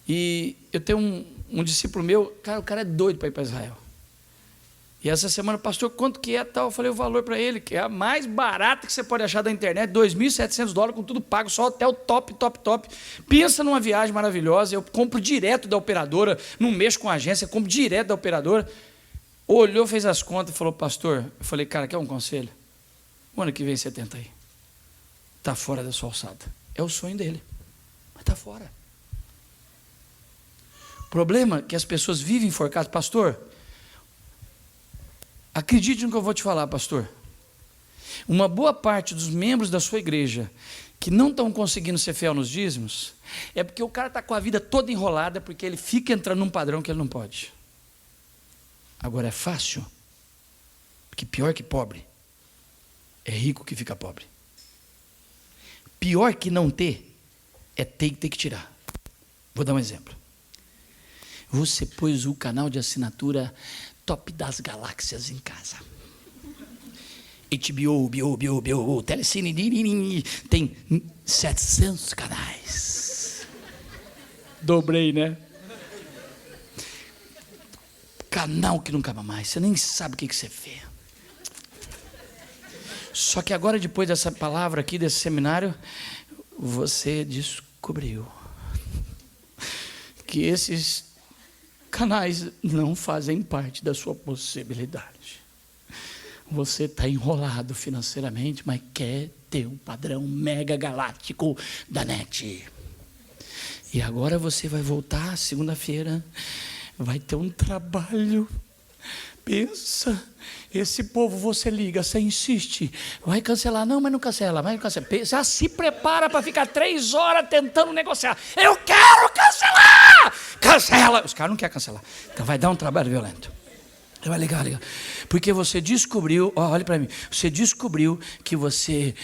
E eu tenho um discípulo meu, cara, o cara é doido para ir para Israel. E essa semana, pastor, quanto que é tal? Eu falei o valor para ele, que é a mais barata que você pode achar da internet, $2.700 com tudo pago, só hotel top. Pensa numa viagem maravilhosa, eu compro direto da operadora, não mexo com a agência, compro direto da operadora. Olhou, fez as contas e falou, pastor, eu falei, cara, quer um conselho? O ano que vem você tenta aí. Está fora da sua alçada. É o sonho dele, mas está fora. O problema é que as pessoas vivem enforcadas. Pastor, acredite no que eu vou te falar, pastor. Uma boa parte dos membros da sua igreja que não estão conseguindo ser fiel nos dízimos é porque o cara está com a vida toda enrolada porque ele fica entrando num padrão que ele não pode. Agora é fácil, porque pior que pobre é rico que fica pobre. Pior que não ter é ter que tirar. Vou dar um exemplo. Você pôs o canal de assinatura top das galáxias em casa. HBO, Telecine, tem 700 canais. Dobrei, né? Canal que não acaba mais, você nem sabe o que você vê. Só que agora, depois dessa palavra aqui, desse seminário, você descobriu que esses canais não fazem parte da sua possibilidade. Você está enrolado financeiramente, mas quer ter um padrão mega galáctico da NET. E agora você vai voltar segunda-feira, vai ter um trabalho. Pensa, esse povo você liga, você insiste, vai cancelar, não, mas não cancela, já se prepara para ficar 3 horas tentando negociar, eu quero cancelar, cancela, os caras não querem cancelar, então vai dar um trabalho violento, vai ligar, porque você descobriu, olha para mim, você descobriu que você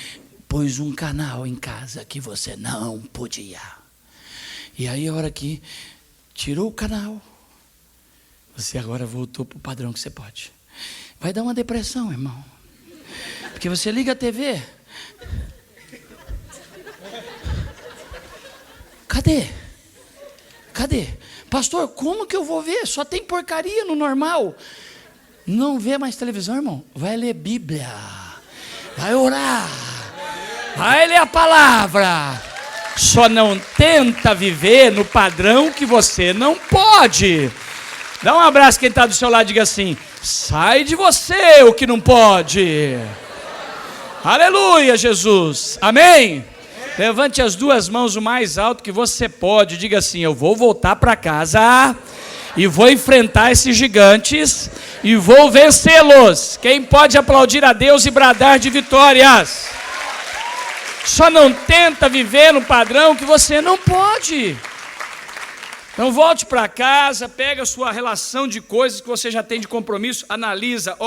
pôs um canal em casa que você não podia, e aí a hora que tirou o canal, você agora voltou para o padrão que você pode. Vai dar uma depressão, irmão. Porque você liga a TV. Cadê? Pastor, como que eu vou ver? Só tem porcaria no normal. Não vê mais televisão, irmão. Vai ler Bíblia. Vai orar. Vai ler a palavra. Só não tenta viver no padrão que você não pode. Dá um abraço quem está do seu lado e diga assim, sai de você o que não pode. Aleluia, Jesus. Amém? Levante as 2 mãos o mais alto que você pode. Diga assim, eu vou voltar para casa e vou enfrentar esses gigantes e vou vencê-los. Quem pode aplaudir a Deus e bradar de vitórias? Só não tenta viver no padrão que você não pode. Então volte para casa, pega a sua relação de coisas que você já tem de compromisso, analisa,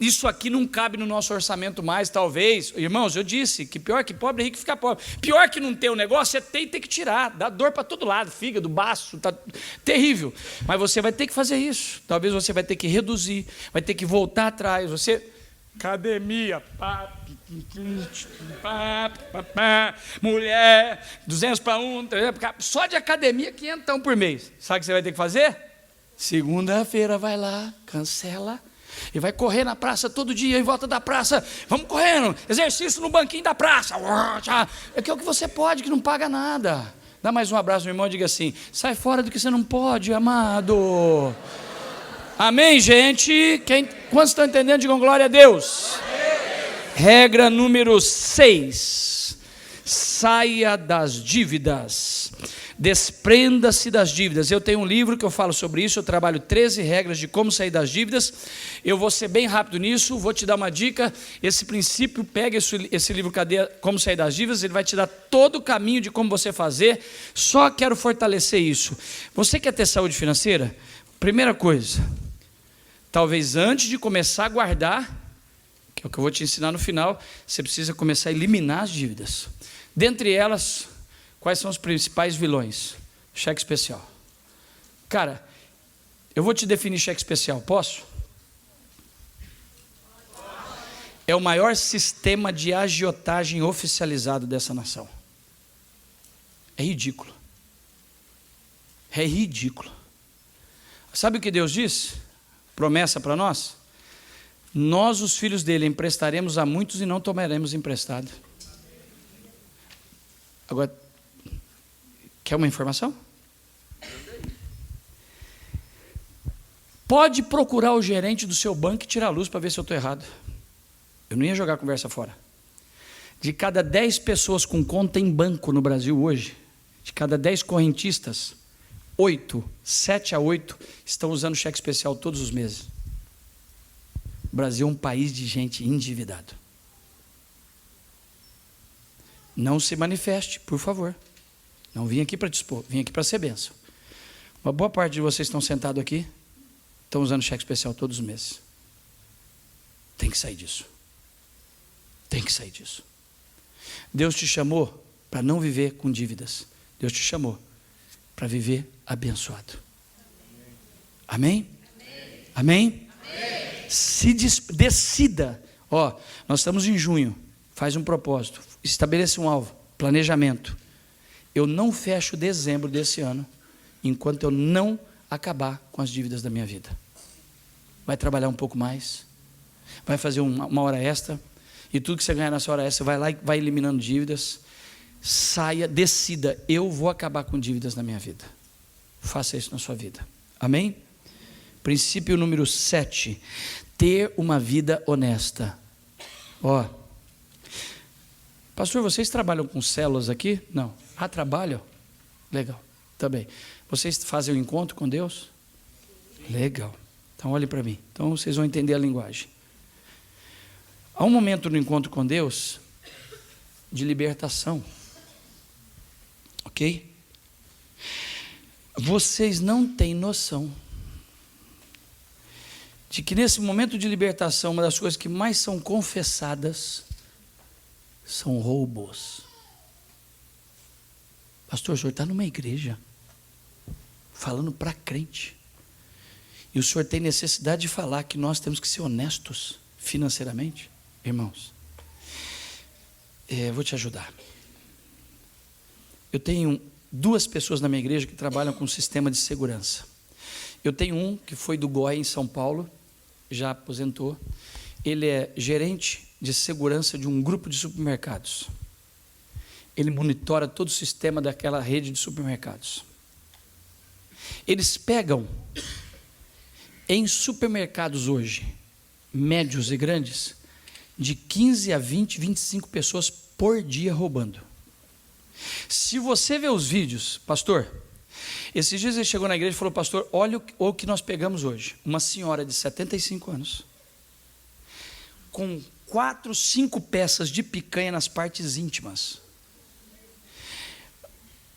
isso aqui não cabe no nosso orçamento mais, talvez. Irmãos, eu disse que pior que pobre é rico ficar pobre. Pior que não ter um negócio, você tem que tirar, dá dor para todo lado, fígado, baço, tá terrível. Mas você vai ter que fazer isso. Talvez você vai ter que reduzir, vai ter que voltar atrás. academia, mulher, 200 para 1, só de academia, 500 por mês. Sabe o que você vai ter que fazer? Segunda-feira vai lá, cancela, e vai correr na praça todo dia, em volta da praça, vamos correndo, exercício no banquinho da praça, é que é o que você pode, que não paga nada. Dá mais um abraço, meu irmão, e diga assim: sai fora do que você não pode, amado. Amém, gente? Quantos estão entendendo? Digam glória a Deus. Regra número 6: saia das dívidas, desprenda-se das dívidas. Eu tenho um livro que eu falo sobre isso, eu trabalho 13 regras de como sair das dívidas. Eu vou ser bem rápido nisso, vou te dar uma dica. Esse princípio, pega esse livro, Como Sair das Dívidas, ele vai te dar todo o caminho de como você fazer. Só quero fortalecer isso. Você quer ter saúde financeira? Primeira coisa, talvez antes de começar a guardar, que é o que eu vou te ensinar no final, você precisa começar a eliminar as dívidas. Dentre elas, quais são os principais vilões? Cheque especial. Cara, eu vou te definir cheque especial, posso? É o maior sistema de agiotagem oficializado dessa nação. É ridículo. É ridículo. Sabe o que Deus diz? Promessa para nós? Nós, os filhos dele, emprestaremos a muitos e não tomaremos emprestado. Agora, quer uma informação? Pode procurar o gerente do seu banco e tirar a luz para ver se eu estou errado. Eu não ia jogar a conversa fora. De cada 10 pessoas com conta em banco no Brasil hoje, de cada 10 correntistas, 7 a 8 estão usando cheque especial todos os meses. O Brasil é um país de gente endividada. Não se manifeste, por favor. Não vim aqui para te expor, vim aqui para ser bênção. Uma boa parte de vocês estão sentados aqui, estão usando cheque especial todos os meses. Tem que sair disso. Tem que sair disso. Deus te chamou para não viver com dívidas. Deus te chamou para viver abençoado. Amém? Amém? Se decida. Nós estamos em junho. Faz um propósito. Estabeleça um alvo. Planejamento. Eu não fecho dezembro desse ano enquanto eu não acabar com as dívidas da minha vida. Vai trabalhar um pouco mais. Vai fazer uma hora extra. E tudo que você ganhar nessa hora extra, você vai lá e vai eliminando dívidas. Saia, decida. Eu vou acabar com dívidas na minha vida. Faça isso na sua vida. Amém? Princípio número 7. Ter uma vida honesta. Pastor, vocês trabalham com células aqui? Não. Trabalham? Legal. Tá bem. Vocês fazem o encontro com Deus? Legal. Então olhem para mim. Então vocês vão entender a linguagem. Há um momento no encontro com Deus de libertação. Ok? Vocês não têm noção de que nesse momento de libertação, uma das coisas que mais são confessadas são roubos. Pastor, o senhor está numa igreja falando para crente e o senhor tem necessidade de falar que nós temos que ser honestos financeiramente? Irmãos, vou te ajudar. Eu tenho 2 pessoas na minha igreja que trabalham com sistema de segurança. Eu tenho um que foi do GOI em São Paulo, já aposentou. Ele é gerente de segurança de um grupo de supermercados. Ele monitora todo o sistema daquela rede de supermercados. Eles pegam em supermercados hoje, médios e grandes, de 15 a 20, 25 pessoas por dia roubando. Se você vê os vídeos, pastor, esses dias ele chegou na igreja e falou: pastor, olha o que nós pegamos hoje. Uma senhora de 75 anos, com 4, 5 peças de picanha nas partes íntimas.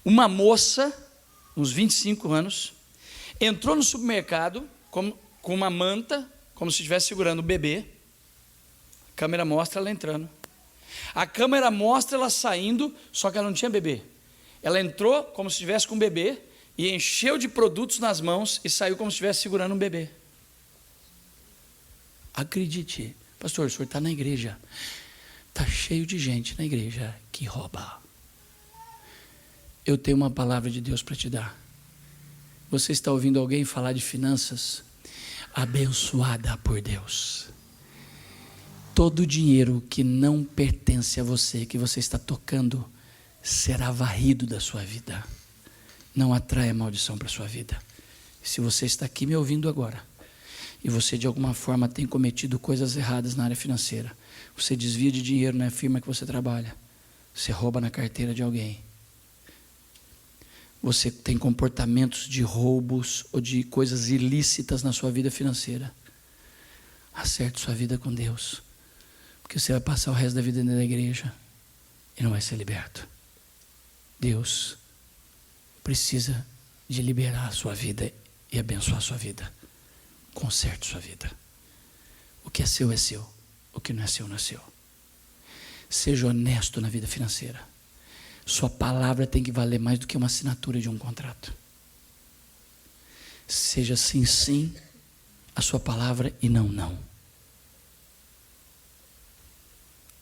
Uma moça, uns 25 anos, entrou no supermercado com uma manta, como se estivesse segurando o bebê. A câmera mostra ela entrando. A câmera mostra ela saindo, só que ela não tinha bebê. Ela entrou como se estivesse com um bebê e encheu de produtos nas mãos e saiu como se estivesse segurando um bebê. Acredite, Pastor, o senhor está na igreja. Está cheio de gente na igreja que rouba. Eu tenho uma palavra de Deus para te dar. Você está ouvindo alguém falar de finanças? Abençoada por Deus. Todo o dinheiro que não pertence a você, que você está tocando, será varrido da sua vida. Não atraia maldição para a sua vida. Se você está aqui me ouvindo agora, e você de alguma forma tem cometido coisas erradas na área financeira, você desvia de dinheiro na firma que você trabalha, você rouba na carteira de alguém, você tem comportamentos de roubos ou de coisas ilícitas na sua vida financeira, acerte sua vida com Deus, porque você vai passar o resto da vida dentro da igreja e não vai ser liberto. Deus precisa de liberar a sua vida e abençoar a sua vida. Conserte sua vida. O que é seu é seu, o que não é seu não é seu. Seja honesto na vida financeira. Sua palavra tem que valer mais do que uma assinatura de um contrato. Seja sim, sim, a sua palavra e não, não.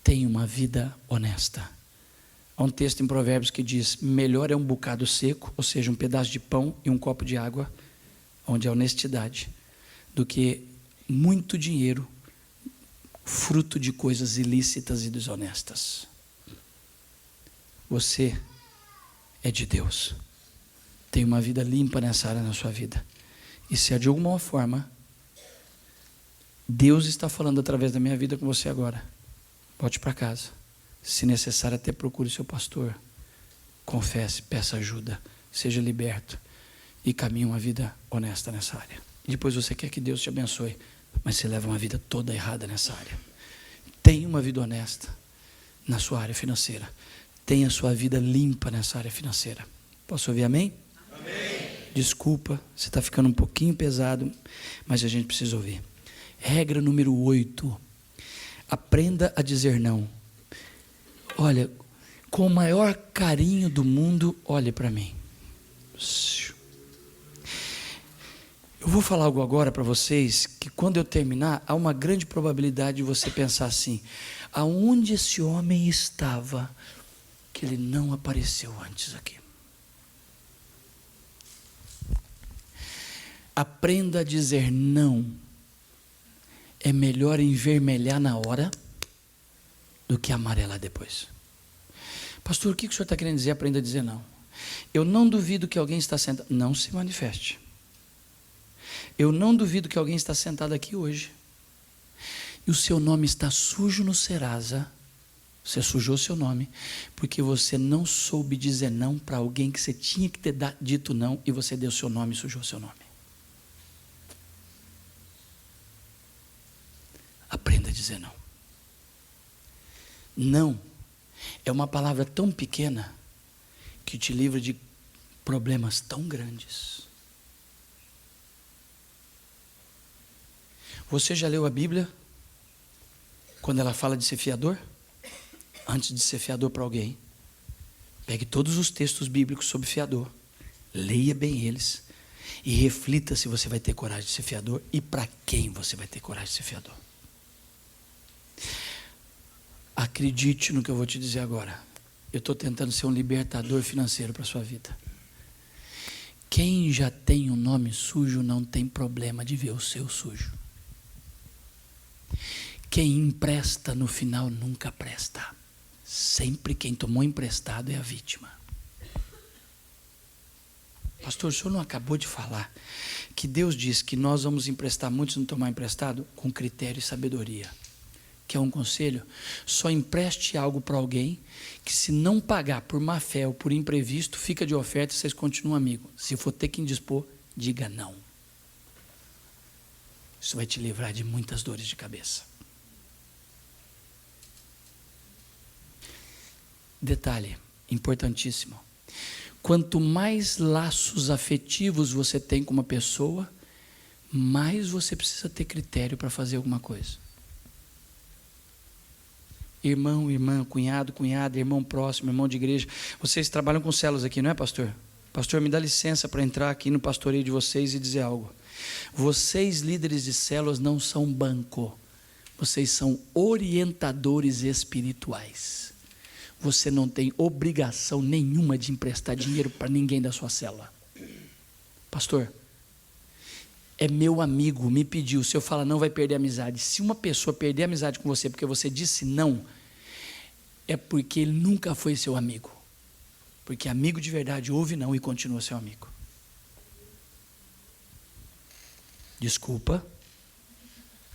Tenha uma vida honesta. Há um texto em Provérbios que diz: melhor é um bocado seco, ou seja, um pedaço de pão e um copo de água, onde há honestidade, do que muito dinheiro, fruto de coisas ilícitas e desonestas. Você é de Deus. Tem uma vida limpa nessa área na sua vida. E se de alguma forma Deus está falando através da minha vida com você agora, volte para casa. Se necessário, até procure seu pastor. Confesse, peça ajuda, seja liberto e caminhe uma vida honesta nessa área. E depois você quer que Deus te abençoe, mas você leva uma vida toda errada nessa área. Tenha uma vida honesta na sua área financeira. Tenha a sua vida limpa nessa área financeira. Posso ouvir amém? Amém. Desculpa, você está ficando um pouquinho pesado, mas a gente precisa ouvir. Regra número 8. Aprenda a dizer não. Olha, com o maior carinho do mundo, olhe para mim. Eu vou falar algo agora para vocês, que quando eu terminar, há uma grande probabilidade de você pensar assim: aonde esse homem estava, que ele não apareceu antes aqui? Aprenda a dizer não. É melhor envermelhar na hora do que amarelar depois. Pastor, o que o senhor está querendo dizer? Aprenda a dizer não. Eu não duvido que alguém está sentado. Não se manifeste. Eu não duvido que alguém está sentado aqui hoje e o seu nome está sujo no Serasa. Você sujou seu nome porque você não soube dizer não para alguém que você tinha que ter dito não, e você deu seu nome e sujou seu nome. Aprenda a dizer não. Não é uma palavra tão pequena que te livra de problemas tão grandes. Você já leu a Bíblia quando ela fala de ser fiador? Antes de ser fiador para alguém, pegue todos os textos bíblicos sobre fiador, leia bem eles e reflita se você vai ter coragem de ser fiador e para quem você vai ter coragem de ser fiador. Acredite no que eu vou te dizer agora. Eu estou tentando ser um libertador financeiro para a sua vida. Quem já tem um nome sujo não tem problema de ver o seu sujo. Quem empresta no final nunca presta. Sempre quem tomou emprestado é a vítima. Pastor, o senhor não acabou de falar que Deus diz que nós vamos emprestar muitos e não tomar emprestado? Com critério e sabedoria. Quer um conselho? Só empreste algo para alguém que, se não pagar por má fé ou por imprevisto, fica de oferta e vocês continuam amigos. Se for ter que indispor, diga não. Isso vai te livrar de muitas dores de cabeça. Detalhe importantíssimo: quanto mais laços afetivos você tem com uma pessoa, mais você precisa ter critério para fazer alguma coisa. Irmão, irmã, cunhado, cunhada, irmão próximo, irmão de igreja. Vocês trabalham com células aqui, não é, pastor? Pastor, me dá licença para entrar aqui no pastoreio de vocês e dizer algo. Vocês, líderes de células, não são banco. Vocês são orientadores espirituais. Você não tem obrigação nenhuma de emprestar dinheiro para ninguém da sua célula. Pastor, é meu amigo, me pediu. Se eu falar não, vai perder a amizade. Se uma pessoa perder a amizade com você porque você disse não, é porque ele nunca foi seu amigo. Porque amigo de verdade ouve não e continua seu amigo. Desculpa,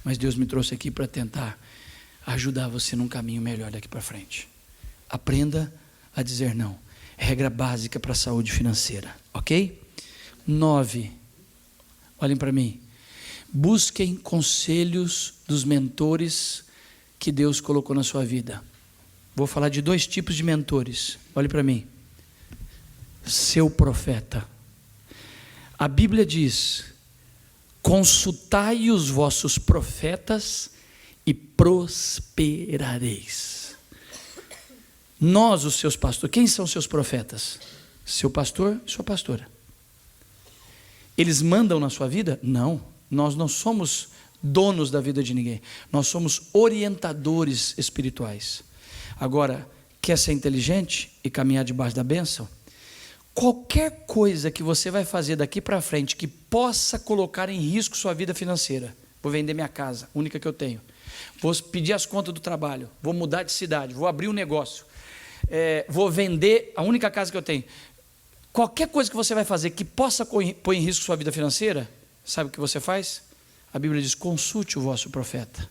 mas Deus me trouxe aqui para tentar ajudar você num caminho melhor daqui para frente. Aprenda a dizer não. Regra básica para a saúde financeira, ok? 9. Olhem para mim. Busquem conselhos dos mentores que Deus colocou na sua vida. Vou falar de 2 tipos de mentores. Olhe para mim. Seu profeta. A Bíblia diz: consultai os vossos profetas e prosperareis. Nós, os seus pastores, quem são seus profetas? Seu pastor e sua pastora. Eles mandam na sua vida? Não, nós não somos donos da vida de ninguém. Nós somos orientadores espirituais. Agora, quer ser inteligente e caminhar debaixo da bênção? Qualquer coisa que você vai fazer daqui para frente que possa colocar em risco sua vida financeira. Vou vender minha casa, única que eu tenho. Vou pedir as contas do trabalho. Vou mudar de cidade. Vou abrir um negócio. Vou vender a única casa que eu tenho. Qualquer coisa que você vai fazer que possa pôr em risco sua vida financeira, sabe o que você faz? A Bíblia diz: consulte o vosso profeta.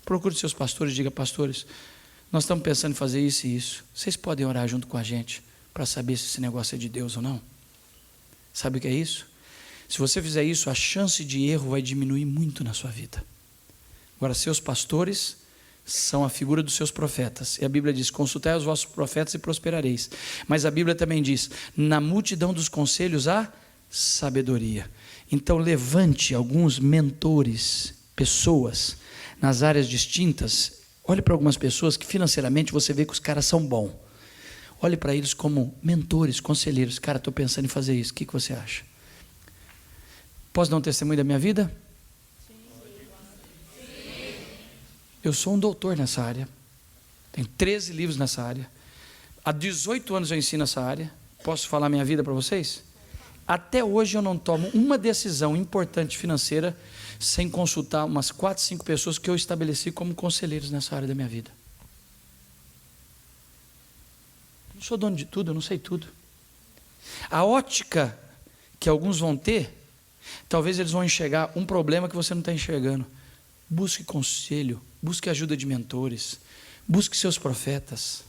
Procure seus pastores e diga: pastores, nós estamos pensando em fazer isso e isso. Vocês podem orar junto com a gente para saber se esse negócio é de Deus ou não? Sabe o que é isso? Se você fizer isso, a chance de erro vai diminuir muito na sua vida. Agora, seus pastores são a figura dos seus profetas. E a Bíblia diz: consultai os vossos profetas e prosperareis. Mas a Bíblia também diz: na multidão dos conselhos há sabedoria. Então levante alguns mentores, pessoas nas áreas distintas. Olhe para algumas pessoas que financeiramente você vê que os caras são bons. Olhe para eles como mentores, conselheiros. Cara, estou pensando em fazer isso, o que você acha? Posso dar um testemunho da minha vida? Eu sou um doutor nessa área, tenho 13 livros nessa área, há 18 anos eu ensino essa área. Posso falar minha vida para vocês? Até hoje eu não tomo uma decisão importante financeira sem consultar umas 4, 5 pessoas que eu estabeleci como conselheiros nessa área da minha vida. Eu não sou dono de tudo, eu não sei tudo. A ótica que alguns vão ter, talvez eles vão enxergar um problema que você não está enxergando. Busque conselho, busque ajuda de mentores, busque seus profetas.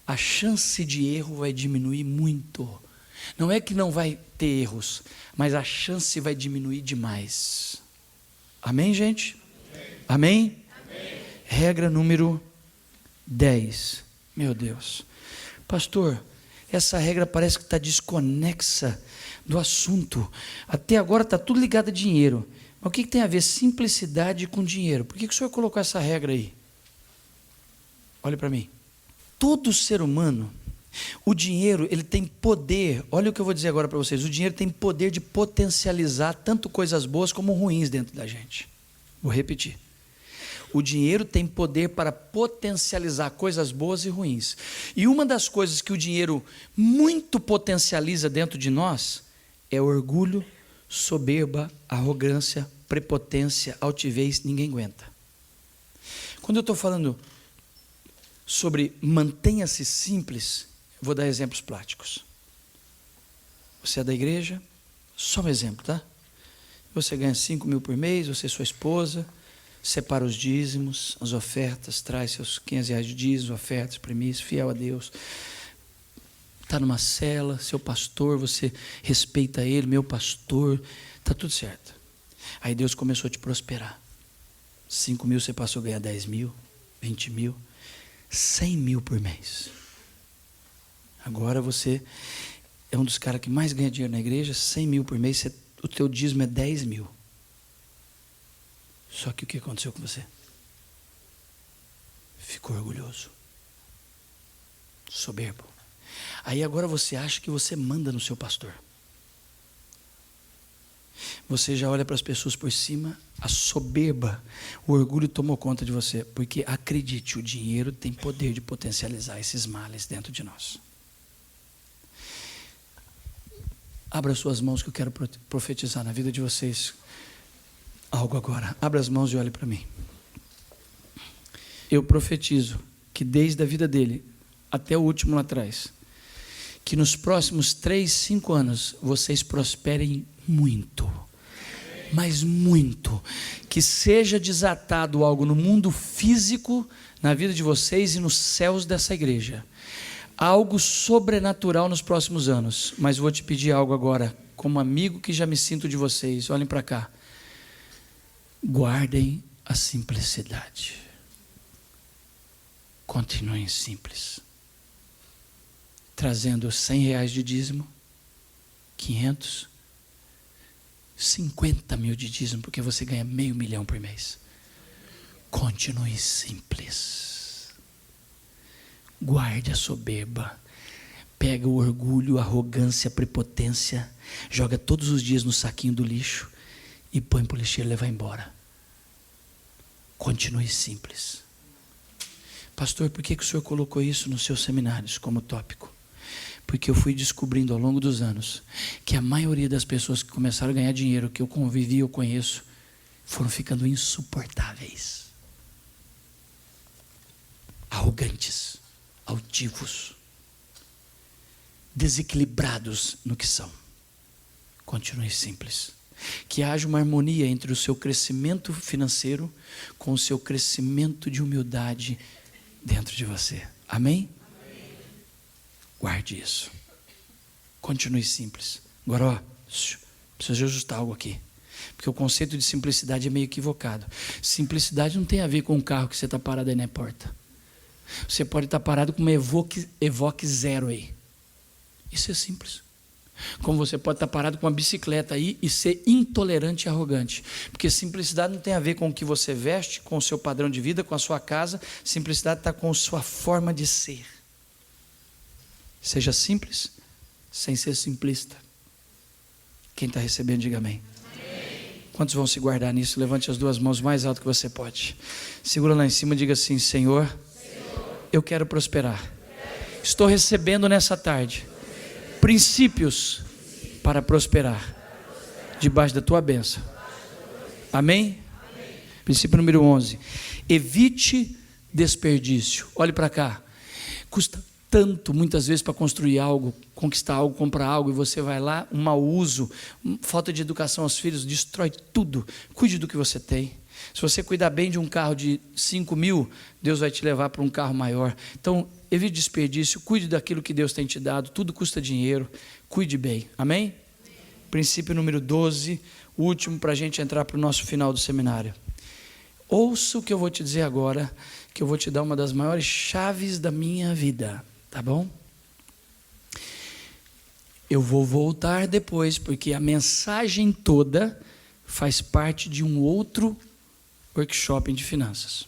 A chance de erro vai diminuir muito. Não é que não vai ter erros, mas a chance vai diminuir demais. Amém, gente? Amém? Amém? Regra número 10. Meu Deus. Pastor, essa regra parece que está desconexa do assunto. Até agora está tudo ligado a dinheiro. Mas o que tem a ver simplicidade com dinheiro? Por que o senhor colocou essa regra aí? Olha para mim. Todo ser humano, o dinheiro, ele tem poder. Olha o que eu vou dizer agora para vocês. O dinheiro tem poder de potencializar tanto coisas boas como ruins dentro da gente. Vou repetir. O dinheiro tem poder para potencializar coisas boas e ruins. E uma das coisas que o dinheiro muito potencializa dentro de nós é orgulho, soberba, arrogância, prepotência, altivez. Ninguém aguenta. Quando eu estou falando sobre mantenha-se simples, vou dar exemplos práticos. Você é da igreja, só um exemplo, tá? Você ganha 5 mil por mês, você e sua esposa, separa os dízimos, as ofertas, traz seus 500 reais de dízimo, ofertas, primícias, fiel a Deus. Está numa cela, seu pastor, você respeita ele, meu pastor, está tudo certo. Aí Deus começou a te prosperar. 5 mil você passou a ganhar 10 mil, 20 mil, 100 mil por mês. Agora você é um dos caras que mais ganha dinheiro na igreja, 100 mil por mês, o teu dízimo é 10 mil. Só que o que aconteceu com você? Ficou orgulhoso, soberbo. Aí agora você acha que você manda no seu pastor. Você já olha para as pessoas por cima, a soberba, o orgulho tomou conta de você. Porque, acredite, o dinheiro tem poder de potencializar esses males dentro de nós. Abra suas mãos que eu quero profetizar na vida de vocês algo agora. Abra as mãos e olhe para mim. Eu profetizo que desde a vida dele até o último lá atrás, que nos próximos 3, 5 anos vocês prosperem muito, mas muito, que seja desatado algo no mundo físico, na vida de vocês e nos céus dessa igreja, algo sobrenatural nos próximos anos. Mas vou te pedir algo agora, como amigo que já me sinto de vocês, olhem para cá, guardem a simplicidade, continuem simples, trazendo R$100 de dízimo, 500, 50 mil de dízimo, porque você ganha $500 mil por mês. Continue simples, guarde a soberba, pega o orgulho, a arrogância, a prepotência, joga todos os dias no saquinho do lixo e põe para o lixeiro e leva embora. Continue simples. Pastor, por que o senhor colocou isso nos seus seminários como tópico? Porque eu fui descobrindo ao longo dos anos que a maioria das pessoas que começaram a ganhar dinheiro, que eu convivi, eu conheço, foram ficando insuportáveis, arrogantes, altivos, desequilibrados no que são. Continue simples. Que haja uma harmonia entre o seu crescimento financeiro com o seu crescimento de humildade dentro de você. Amém? Guarde isso. Continue simples. Agora, ó, preciso ajustar algo aqui. Porque o conceito de simplicidade é meio equivocado. Simplicidade não tem a ver com um carro que você está parado aí na porta. Você pode estar parado com uma Evoque Zero aí. Isso é simples. Como você pode estar parado com uma bicicleta aí e ser intolerante e arrogante. Porque simplicidade não tem a ver com o que você veste, com o seu padrão de vida, com a sua casa. Simplicidade está com a sua forma de ser. Seja simples, sem ser simplista. Quem está recebendo, diga amém. Amém. Quantos vão se guardar nisso? Levante as duas mãos mais alto que você pode. Segura lá em cima e diga assim: Senhor, eu quero prosperar. Estou recebendo nessa tarde princípios para prosperar debaixo da tua bênção. Amém? Princípio número 11. Evite desperdício. Olhe para cá. Custa tanto, muitas vezes, para construir algo, conquistar algo, comprar algo, e você vai lá, um mau uso, falta de educação aos filhos, destrói tudo. Cuide do que você tem. Se você cuidar bem de um carro de 5 mil, Deus vai te levar para um carro maior. Então, evite desperdício, cuide daquilo que Deus tem te dado, tudo custa dinheiro, cuide bem. Amém? Princípio número 12, o último para a gente entrar para o nosso final do seminário. Ouça o que eu vou te dizer agora, que eu vou te dar uma das maiores chaves da minha vida. Tá bom? Eu vou voltar depois, porque a mensagem toda faz parte de um outro workshop de finanças.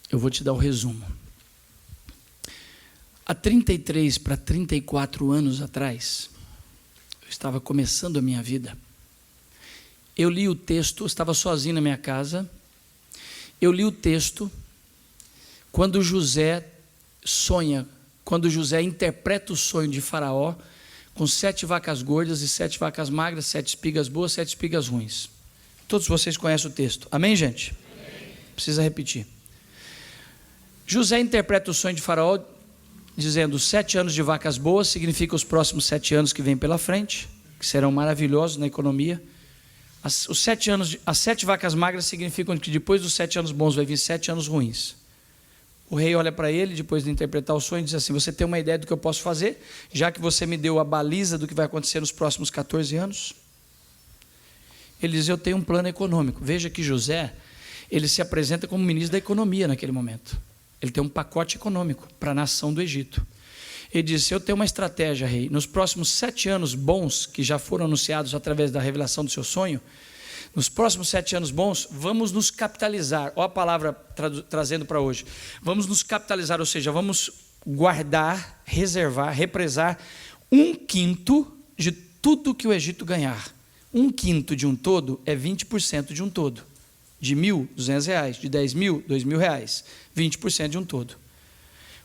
Eu vou te dar o resumo. Há 33 para 34 anos atrás, eu estava começando a minha vida. Eu li o texto, eu estava sozinho na minha casa. Eu li o texto quando José sonha, quando José interpreta o sonho de Faraó com 7 vacas gordas e 7 vacas magras, 7 espigas boas, 7 espigas ruins. Todos vocês conhecem o texto. Amém, gente? Amém. Precisa repetir. José interpreta o sonho de Faraó dizendo: 7 anos de vacas boas significa os próximos 7 anos que vêm pela frente, que serão maravilhosos na economia. As 7 vacas magras significam que depois dos 7 anos bons vai vir 7 anos ruins. O rei olha para ele, depois de interpretar o sonho, e diz assim: você tem uma ideia do que eu posso fazer? Já que você me deu a baliza do que vai acontecer nos próximos 14 anos? Ele diz: eu tenho um plano econômico. Veja que José, ele se apresenta como ministro da economia naquele momento. Ele tem um pacote econômico para a nação do Egito. Ele diz: eu tenho uma estratégia, rei. Nos próximos 7 anos bons, que já foram anunciados através da revelação do seu sonho, nos próximos 7 anos bons, vamos nos capitalizar. Olha a palavra trazendo para hoje. Vamos nos capitalizar, ou seja, vamos guardar, reservar, represar 1/5 de tudo que o Egito ganhar. 1/5 de um todo é 20% de um todo. De 1.000, R$200. De 10.000, R$2.000. 20% de um todo.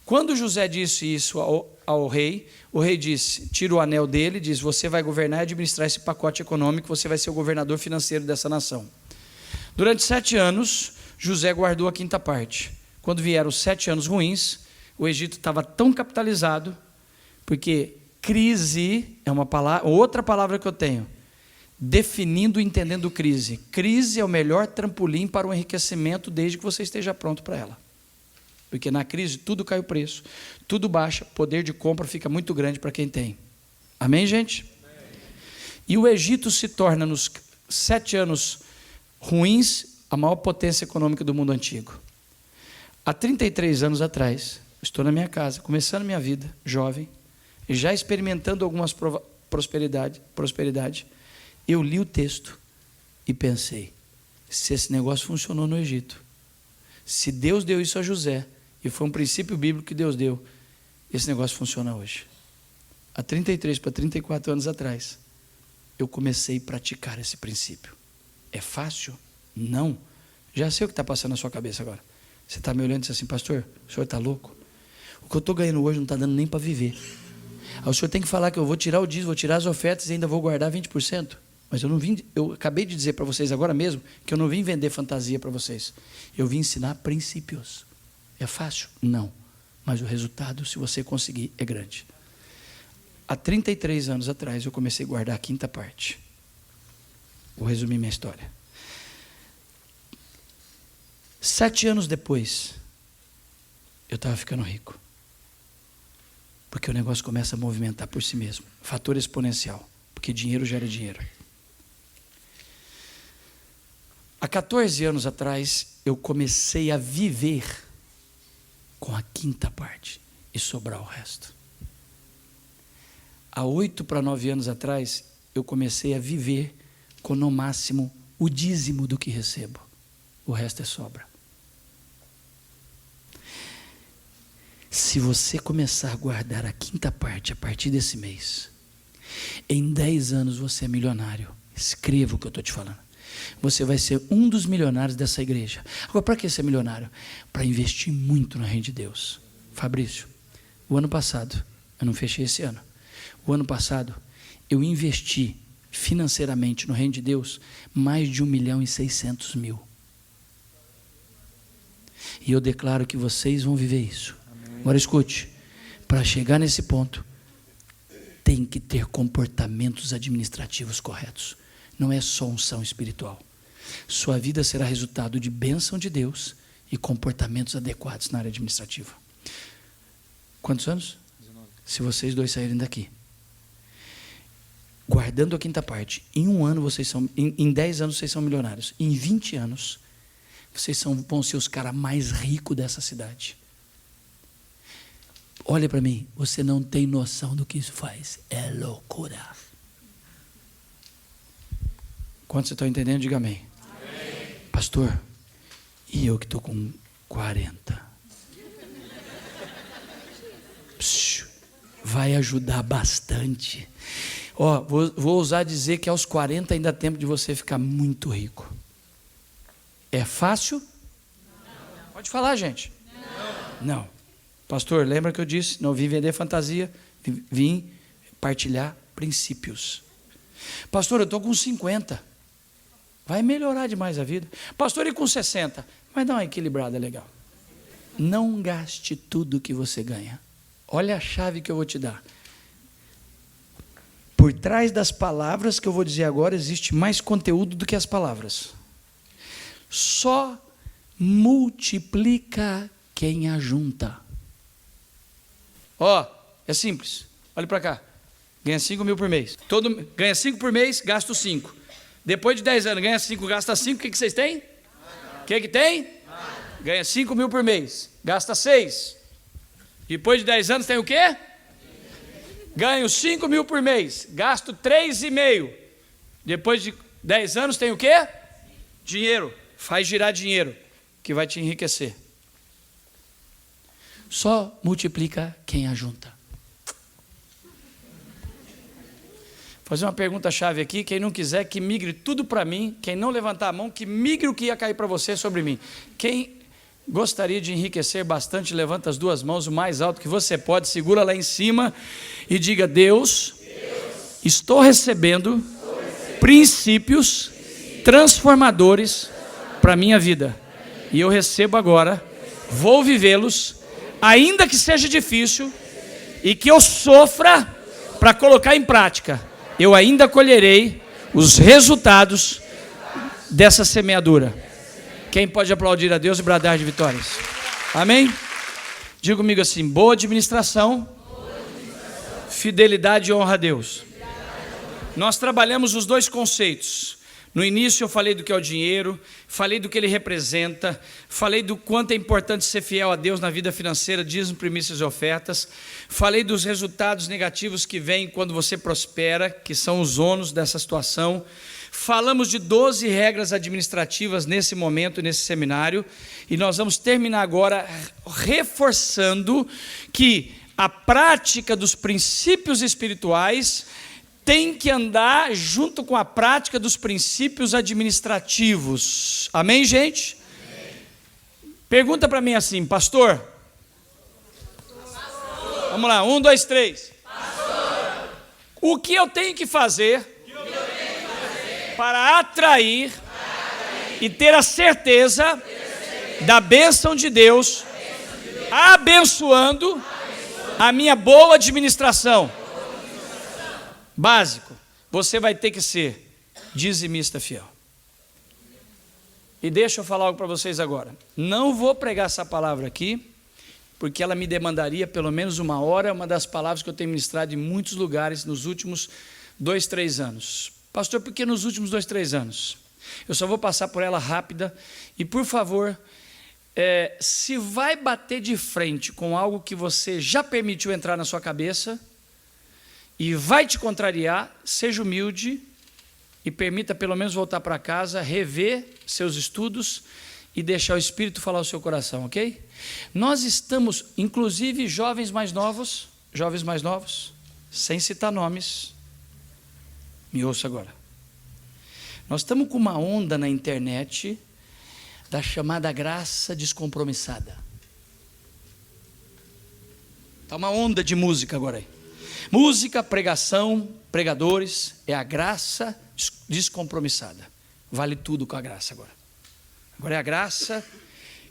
Quando José disse isso ao rei, o rei disse, tira o anel dele, diz, você vai governar e administrar esse pacote econômico, você vai ser o governador financeiro dessa nação. Durante 7 anos, José guardou a 5ª parte. Quando vieram os 7 anos ruins, o Egito estava tão capitalizado, porque crise é uma palavra, outra palavra que eu tenho, definindo e entendendo crise. Crise é o melhor trampolim para o enriquecimento, desde que você esteja pronto para ela. Porque na crise tudo cai o preço, tudo baixa, poder de compra fica muito grande para quem tem. Amém, gente? Amém. E o Egito se torna, nos 7 anos ruins, a maior potência econômica do mundo antigo. Há 33 anos atrás, estou na minha casa, começando minha vida, jovem, já experimentando algumas prosperidade, eu li o texto e pensei, se esse negócio funcionou no Egito, se Deus deu isso a José, e foi um princípio bíblico que Deus deu, esse negócio funciona hoje. Há 33 para 34 anos atrás, eu comecei a praticar esse princípio. É fácil? Não. Já sei o que está passando na sua cabeça agora. Você está me olhando e diz assim, pastor, o senhor está louco? O que eu estou ganhando hoje não está dando nem para viver. Aí o senhor tem que falar que eu vou tirar o dízimo, vou tirar as ofertas e ainda vou guardar 20%. Mas eu acabei de dizer para vocês agora mesmo que eu não vim vender fantasia para vocês. Eu vim ensinar princípios. É fácil? Não. Mas o resultado, se você conseguir, é grande. Há 33 anos atrás, eu comecei a guardar a 5ª parte. Vou resumir minha história. 7 anos depois, eu estava ficando rico. Porque o negócio começa a movimentar por si mesmo. Fator exponencial. Porque dinheiro gera dinheiro. Há 14 anos atrás, eu comecei a viver com a 5ª parte e sobrar o resto. Há 8 para 9 anos atrás, eu comecei a viver com no máximo o dízimo do que recebo. O resto é sobra. Se você começar a guardar a 5ª parte a partir desse mês, em 10 anos você é milionário. Escreva o que eu estou te falando. Você vai ser um dos milionários dessa igreja. Agora, para que ser milionário? Para investir muito no reino de Deus. Fabrício, o ano passado, eu não fechei esse ano, o ano passado, eu investi financeiramente no reino de Deus mais de 1.600.000. E eu declaro que vocês vão viver isso. Amém. Agora escute, para chegar nesse ponto, tem que ter comportamentos administrativos corretos. Não é só unção espiritual. Sua vida será resultado de bênção de Deus e comportamentos adequados na área administrativa. Quantos anos? 19. Se vocês dois saírem daqui, guardando a 5ª parte, em 1 ano vocês são, em 10 anos vocês são milionários. Em 20 anos, vocês vão ser os caras mais ricos dessa cidade. Olha para mim, você não tem noção do que isso faz. É loucura. Quantos vocês estão entendendo? Diga amém. Amém. Pastor, e eu que estou com 40? Vai ajudar bastante. Ó, vou ousar dizer que aos 40 ainda há tempo de você ficar muito rico. É fácil? Não. Pode falar, gente. Não. Pastor, lembra que eu disse? Não vim vender fantasia, vim partilhar princípios. Pastor, eu estou com 50. Vai melhorar demais a vida. Pastor, e com 60? Vai dar uma equilibrada legal. Não gaste tudo que você ganha. Olha a chave que eu vou te dar. Por trás das palavras que eu vou dizer agora, existe mais conteúdo do que as palavras. Só multiplica quem ajunta. Ó, é simples. Olha para cá. Ganha 5.000 por mês. Ganha 5 por mês, gasto 5. Depois de 10 anos, ganha 5, gasta 5. O que vocês têm? O que tem? Ganha 5.000 por mês, gasta 6. Depois de 10 anos tem o quê? Ganho 5.000 por mês, gasto 3,5. Depois de 10 anos tem o quê? Dinheiro. Faz girar dinheiro, que vai te enriquecer. Só multiplica quem ajunta. fazer uma pergunta-chave aqui. Quem não quiser, que migre tudo para mim. Quem não levantar a mão, que migre o que ia cair para você sobre mim. Quem gostaria de enriquecer bastante, levanta as duas mãos o mais alto que você pode, segura lá em cima e diga: Deus, estou recebendo princípios transformadores para a minha vida. E eu recebo agora, vou vivê-los, ainda que seja difícil e que eu sofra para colocar em prática. Eu ainda colherei os resultados dessa semeadura. Quem pode aplaudir a Deus e bradar de vitórias? Amém? Diga comigo assim: boa administração, fidelidade e honra a Deus. Nós trabalhamos os dois conceitos. No início eu falei do que é o dinheiro, falei do que ele representa, falei do quanto é importante ser fiel a Deus na vida financeira, dízimo, primícias e ofertas, falei dos resultados negativos que vêm quando você prospera, que são os ônus dessa situação. Falamos de 12 regras administrativas nesse momento, nesse seminário, e nós vamos terminar agora reforçando que a prática dos princípios espirituais tem que andar junto com a prática dos princípios administrativos. Amém, gente? Amém. Pergunta para mim assim: pastor. Vamos lá, 1, 2, 3. Pastor. O que eu tenho que fazer para atrair e ter a certeza da bênção de Deus, abençoando a minha boa administração? Básico, você vai ter que ser dizimista fiel. E deixa eu falar algo para vocês agora. Não vou pregar essa palavra aqui, porque ela me demandaria pelo menos 1 hora, uma das palavras que eu tenho ministrado em muitos lugares nos últimos 2, 3 anos. Pastor, por que nos últimos 2, 3 anos? Eu só vou passar por ela rápida. E por favor, se vai bater de frente com algo que você já permitiu entrar na sua cabeça e vai te contrariar, seja humilde e permita pelo menos voltar para casa, rever seus estudos e deixar o Espírito falar o seu coração, ok? Nós estamos, inclusive jovens mais novos, sem citar nomes, me ouça agora. Nós estamos com uma onda na internet da chamada graça descompromissada. Está uma onda de música agora aí. Música, pregação, pregadores, é a graça descompromissada. Vale tudo com a graça agora. Agora é a graça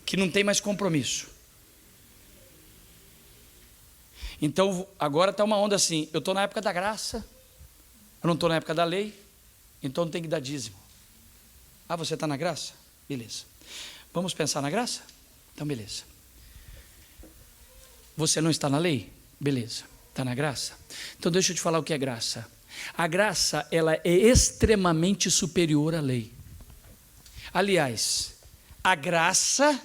que não tem mais compromisso. Então agora está uma onda assim: eu estou na época da graça, eu não estou na época da lei, então tem que dar dízimo. Ah, você está na graça? Beleza. Vamos pensar na graça? Então beleza. Você não está na lei? Beleza. Está na graça? Então deixa eu te falar o que é graça. A graça, ela é extremamente superior à lei. Aliás, a graça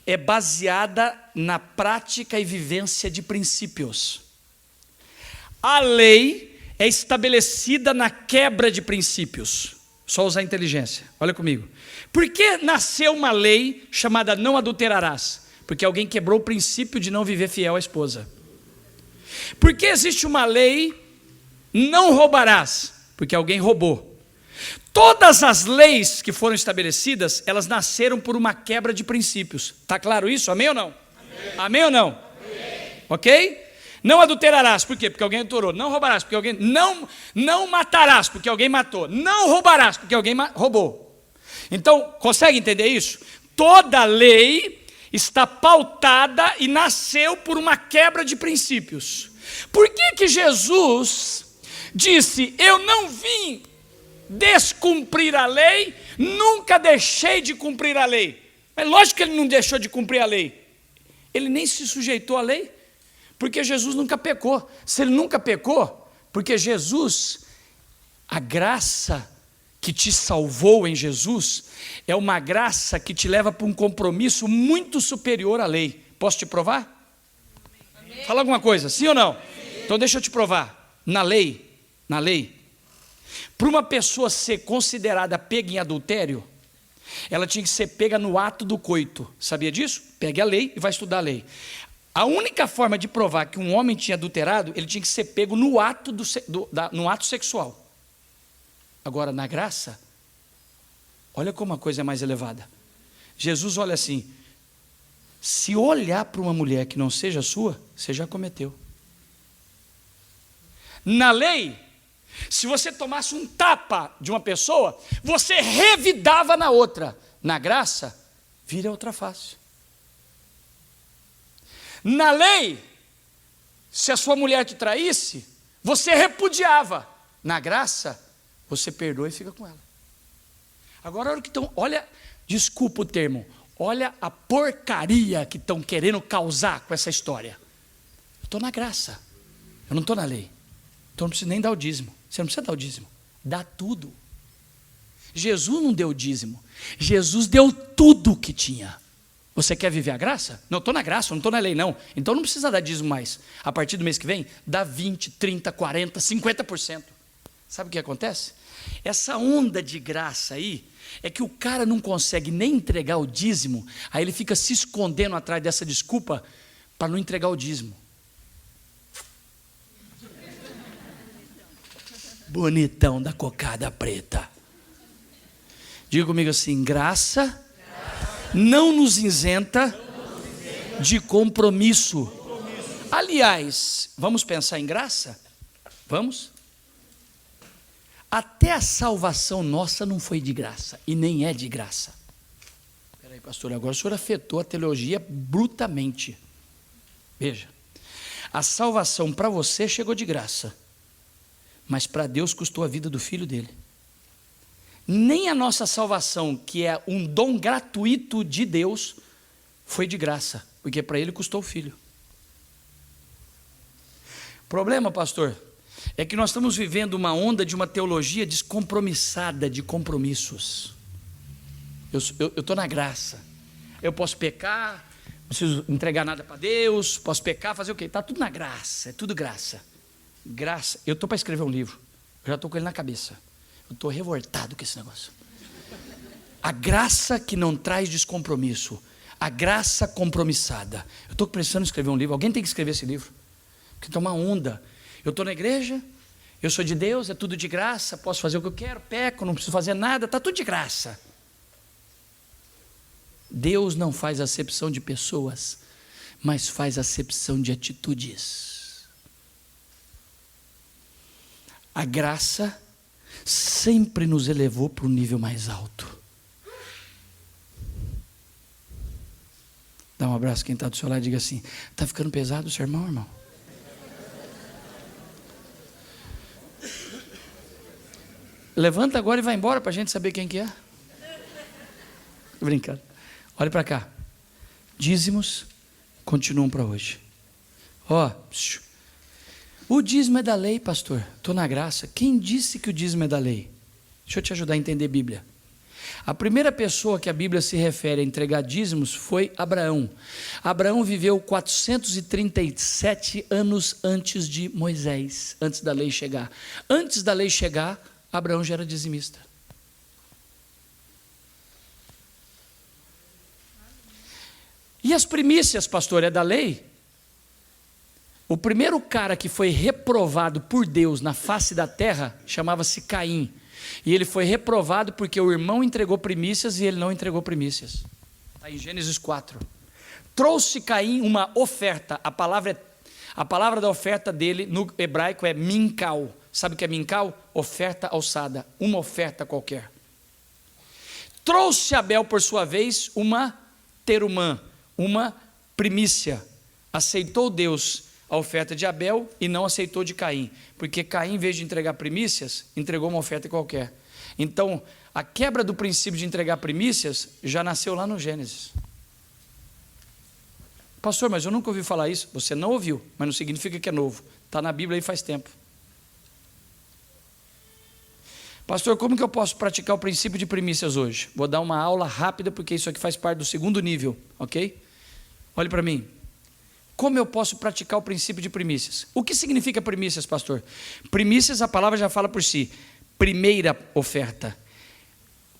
é baseada na prática e vivência de princípios. A lei é estabelecida na quebra de princípios. Só usar a inteligência. Olha comigo. Por que nasceu uma lei chamada não adulterarás? Porque alguém quebrou o princípio de não viver fiel à esposa. Por que existe uma lei não roubarás? Porque alguém roubou. Todas as leis que foram estabelecidas, elas nasceram por uma quebra de princípios. Está claro isso? Amém ou não? Amém, amém ou não? Amém. Ok? Não adulterarás, por quê? Porque alguém adulterou. Não roubarás, porque alguém... Não matarás, porque alguém matou. Não roubarás, porque alguém roubou. Então, consegue entender isso? Toda lei está pautada e nasceu por uma quebra de princípios. Por que Jesus disse: eu não vim descumprir a lei, nunca deixei de cumprir a lei? É lógico que ele não deixou de cumprir a lei. Ele nem se sujeitou à lei, porque Jesus nunca pecou. Se ele nunca pecou, porque Jesus, a graça que te salvou em Jesus, é uma graça que te leva para um compromisso muito superior à lei. Posso te provar? Amém. Fala alguma coisa, sim ou não? Sim. Então deixa eu te provar. Na lei, para uma pessoa ser considerada pega em adultério, ela tinha que ser pega no ato do coito. Sabia disso? Pegue a lei e vai estudar a lei. A única forma de provar que um homem tinha adulterado, ele tinha que ser pego no ato, no ato sexual. Agora, na graça, olha como a coisa é mais elevada. Jesus olha assim: se olhar para uma mulher que não seja sua, você já cometeu. Na lei, se você tomasse um tapa de uma pessoa, você revidava na outra. Na graça, vira outra face. Na lei, se a sua mulher te traísse, você repudiava. Na graça, você perdoa e fica com ela. Agora, olha, desculpa o termo, olha a porcaria que estão querendo causar com essa história. Eu estou na graça, eu não estou na lei. Então não preciso nem dar o dízimo. Você não precisa dar o dízimo, dá tudo. Jesus não deu o dízimo, Jesus deu tudo o que tinha. Você quer viver a graça? Não, estou na graça, não estou na lei não. Então não precisa dar dízimo mais. A partir do mês que vem, dá 20, 30, 40, 50%. Sabe o que acontece? Essa onda de graça aí, é que o cara não consegue nem entregar o dízimo, aí ele fica se escondendo atrás dessa desculpa para não entregar o dízimo. Bonitão da cocada preta. Diga comigo assim: graça não nos isenta de compromisso. Aliás, vamos pensar em graça? Vamos? Até a salvação nossa não foi de graça, e nem é de graça. Espera aí, pastor, agora o senhor afetou a teologia brutamente. Veja, a salvação para você chegou de graça, mas para Deus custou a vida do filho dele. Nem a nossa salvação, que é um dom gratuito de Deus, foi de graça, porque para ele custou o filho. O problema, pastor, é que nós estamos vivendo uma onda de uma teologia descompromissada de compromissos. Eu estou na graça, eu posso pecar, não preciso entregar nada para Deus, posso pecar, fazer o quê? Está tudo na graça, é tudo graça. Graça, eu estou para escrever um livro, eu já estou com ele na cabeça. Eu estou revoltado com esse negócio. A graça que não traz descompromisso, a graça compromissada. Eu estou precisando escrever um livro, alguém tem que escrever esse livro, porque está uma onda. Eu estou na igreja, eu sou de Deus, é tudo de graça, posso fazer o que eu quero, peco, não preciso fazer nada, está tudo de graça. Deus não faz acepção de pessoas, mas faz acepção de atitudes. A graça sempre nos elevou para um nível mais alto. Dá um abraço quem está do seu lado e diga assim: está ficando pesado o sermão, irmão? Levanta agora e vai embora para a gente saber quem que é. Tô brincando. Olha para cá. Dízimos continuam para hoje. O dízimo é da lei, pastor. Estou na graça. Quem disse que o dízimo é da lei? Deixa eu te ajudar a entender a Bíblia. A primeira pessoa que a Bíblia se refere a entregar dízimos foi Abraão. Abraão viveu 437 anos antes de Moisés, antes da lei chegar. Antes da lei chegar, Abraão já era dizimista. E as primícias, pastor, é da lei? O primeiro cara que foi reprovado por Deus na face da terra chamava-se Caim. E ele foi reprovado porque o irmão entregou primícias e ele não entregou primícias. Está em Gênesis 4. Trouxe Caim uma oferta. A palavra da oferta dele no hebraico é minkal. Sabe o que é minkal? Oferta alçada. Uma oferta qualquer. Trouxe Abel, por sua vez, uma terumã, uma primícia. Aceitou Deus a oferta de Abel e não aceitou de Caim, porque Caim, em vez de entregar primícias, entregou uma oferta qualquer. Então, a quebra do princípio de entregar primícias já nasceu lá no Gênesis. Pastor, mas eu nunca ouvi falar isso. Você não ouviu, mas não significa que é novo. Está na Bíblia aí faz tempo. Pastor, como que eu posso praticar o princípio de primícias hoje? Vou dar uma aula rápida, porque isso aqui faz parte do segundo nível, ok? Olhe para mim. Como eu posso praticar o princípio de primícias? O que significa primícias, pastor? Primícias, a palavra já fala por si. Primeira oferta.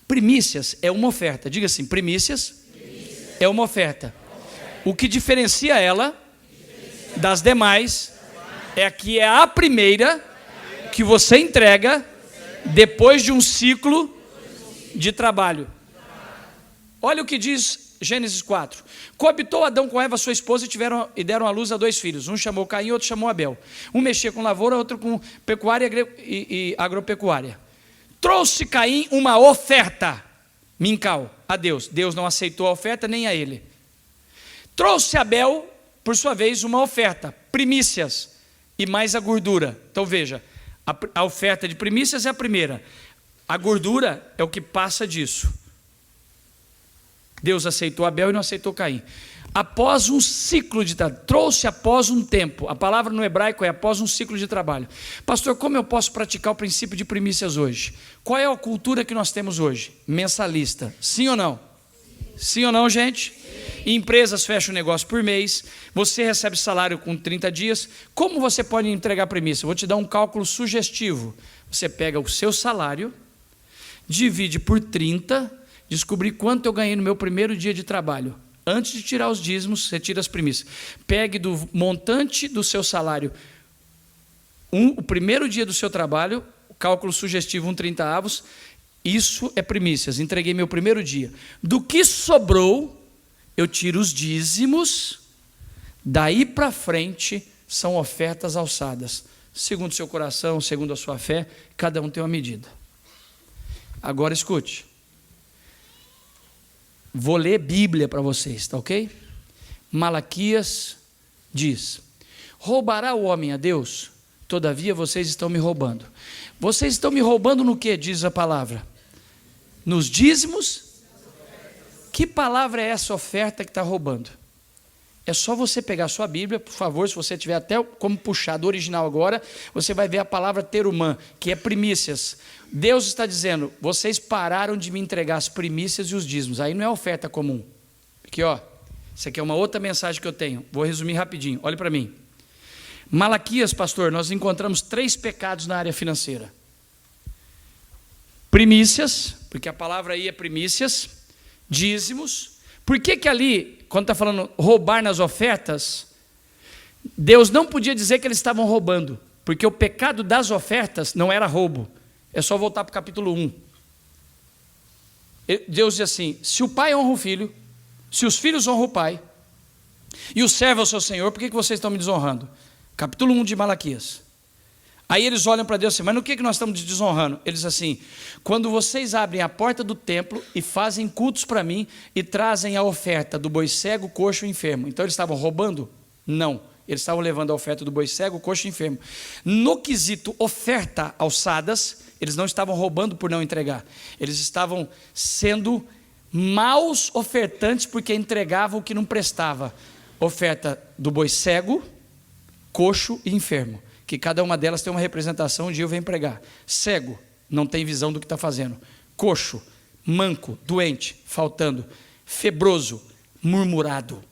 Primícias é uma oferta. Diga assim, primícias é uma oferta. O que diferencia ela das demais é que é a primeira que você entrega depois de um ciclo de trabalho. Olha o que diz Gênesis 4. Coabitou Adão com Eva, sua esposa, e deram à luz a 2 filhos. Um chamou Caim, outro chamou Abel. Um mexia com lavoura, outro com pecuária e agropecuária. Trouxe Caim uma oferta, mincal, a Deus. Deus não aceitou a oferta, nem a ele. Trouxe Abel, por sua vez, uma oferta, primícias e mais a gordura. Então veja, a oferta de primícias é a primeira. A gordura é o que passa disso. Deus aceitou Abel e não aceitou Caim. Após um ciclo de trabalho, trouxe após um tempo. A palavra no hebraico é após um ciclo de trabalho. Pastor, como eu posso praticar o princípio de primícias hoje? Qual é a cultura que nós temos hoje? Mensalista. Sim ou não? Sim ou não, gente? Empresas fecham o negócio por mês, você recebe salário com 30 dias. Como você pode entregar primícia? Eu vou te dar um cálculo sugestivo. Você pega o seu salário, divide por 30, descobrir quanto eu ganhei no meu primeiro dia de trabalho. Antes de tirar os dízimos, você tira as primícias. Pegue do montante do seu salário o primeiro dia do seu trabalho, o cálculo sugestivo, 1/30, isso é primícias, entreguei meu primeiro dia. Do que sobrou, eu tiro os dízimos, daí para frente são ofertas alçadas. Segundo o seu coração, segundo a sua fé, cada um tem uma medida. Agora escute. Vou ler Bíblia para vocês, tá ok? Malaquias diz: roubará o homem a Deus? Todavia vocês estão me roubando. Vocês estão me roubando no que, diz a palavra? Nos dízimos? Que palavra é essa oferta que está roubando? É só você pegar a sua Bíblia, por favor, se você tiver até como puxar do original agora, você vai ver a palavra terumã, que é primícias. Deus está dizendo, vocês pararam de me entregar as primícias e os dízimos. Aí não é oferta comum. Aqui, ó, isso aqui é uma outra mensagem que eu tenho. Vou resumir rapidinho, olhe para mim. Malaquias, pastor, nós encontramos 3 pecados na área financeira. Primícias, porque a palavra aí é primícias, dízimos. Por que ali, quando está falando roubar nas ofertas, Deus não podia dizer que eles estavam roubando, porque o pecado das ofertas não era roubo. É só voltar para o capítulo 1. Deus diz assim, se o pai honra o filho, se os filhos honram o pai, e o servo é o seu senhor, por que vocês estão me desonrando? Capítulo 1 de Malaquias. Aí eles olham para Deus assim, mas no que nós estamos desonrando? Eles assim, quando vocês abrem a porta do templo e fazem cultos para mim e trazem a oferta do boi cego, coxo e enfermo. Então eles estavam roubando? Não, eles estavam levando a oferta do boi cego, coxo e enfermo. No quesito oferta alçadas, eles não estavam roubando por não entregar. Eles estavam sendo maus ofertantes porque entregavam o que não prestava. Oferta do boi cego, coxo e enfermo. Que cada uma delas tem uma representação, um dia eu venho pregar. Cego, não tem visão do que está fazendo. Coxo, manco, doente, faltando. Febroso, murmurado.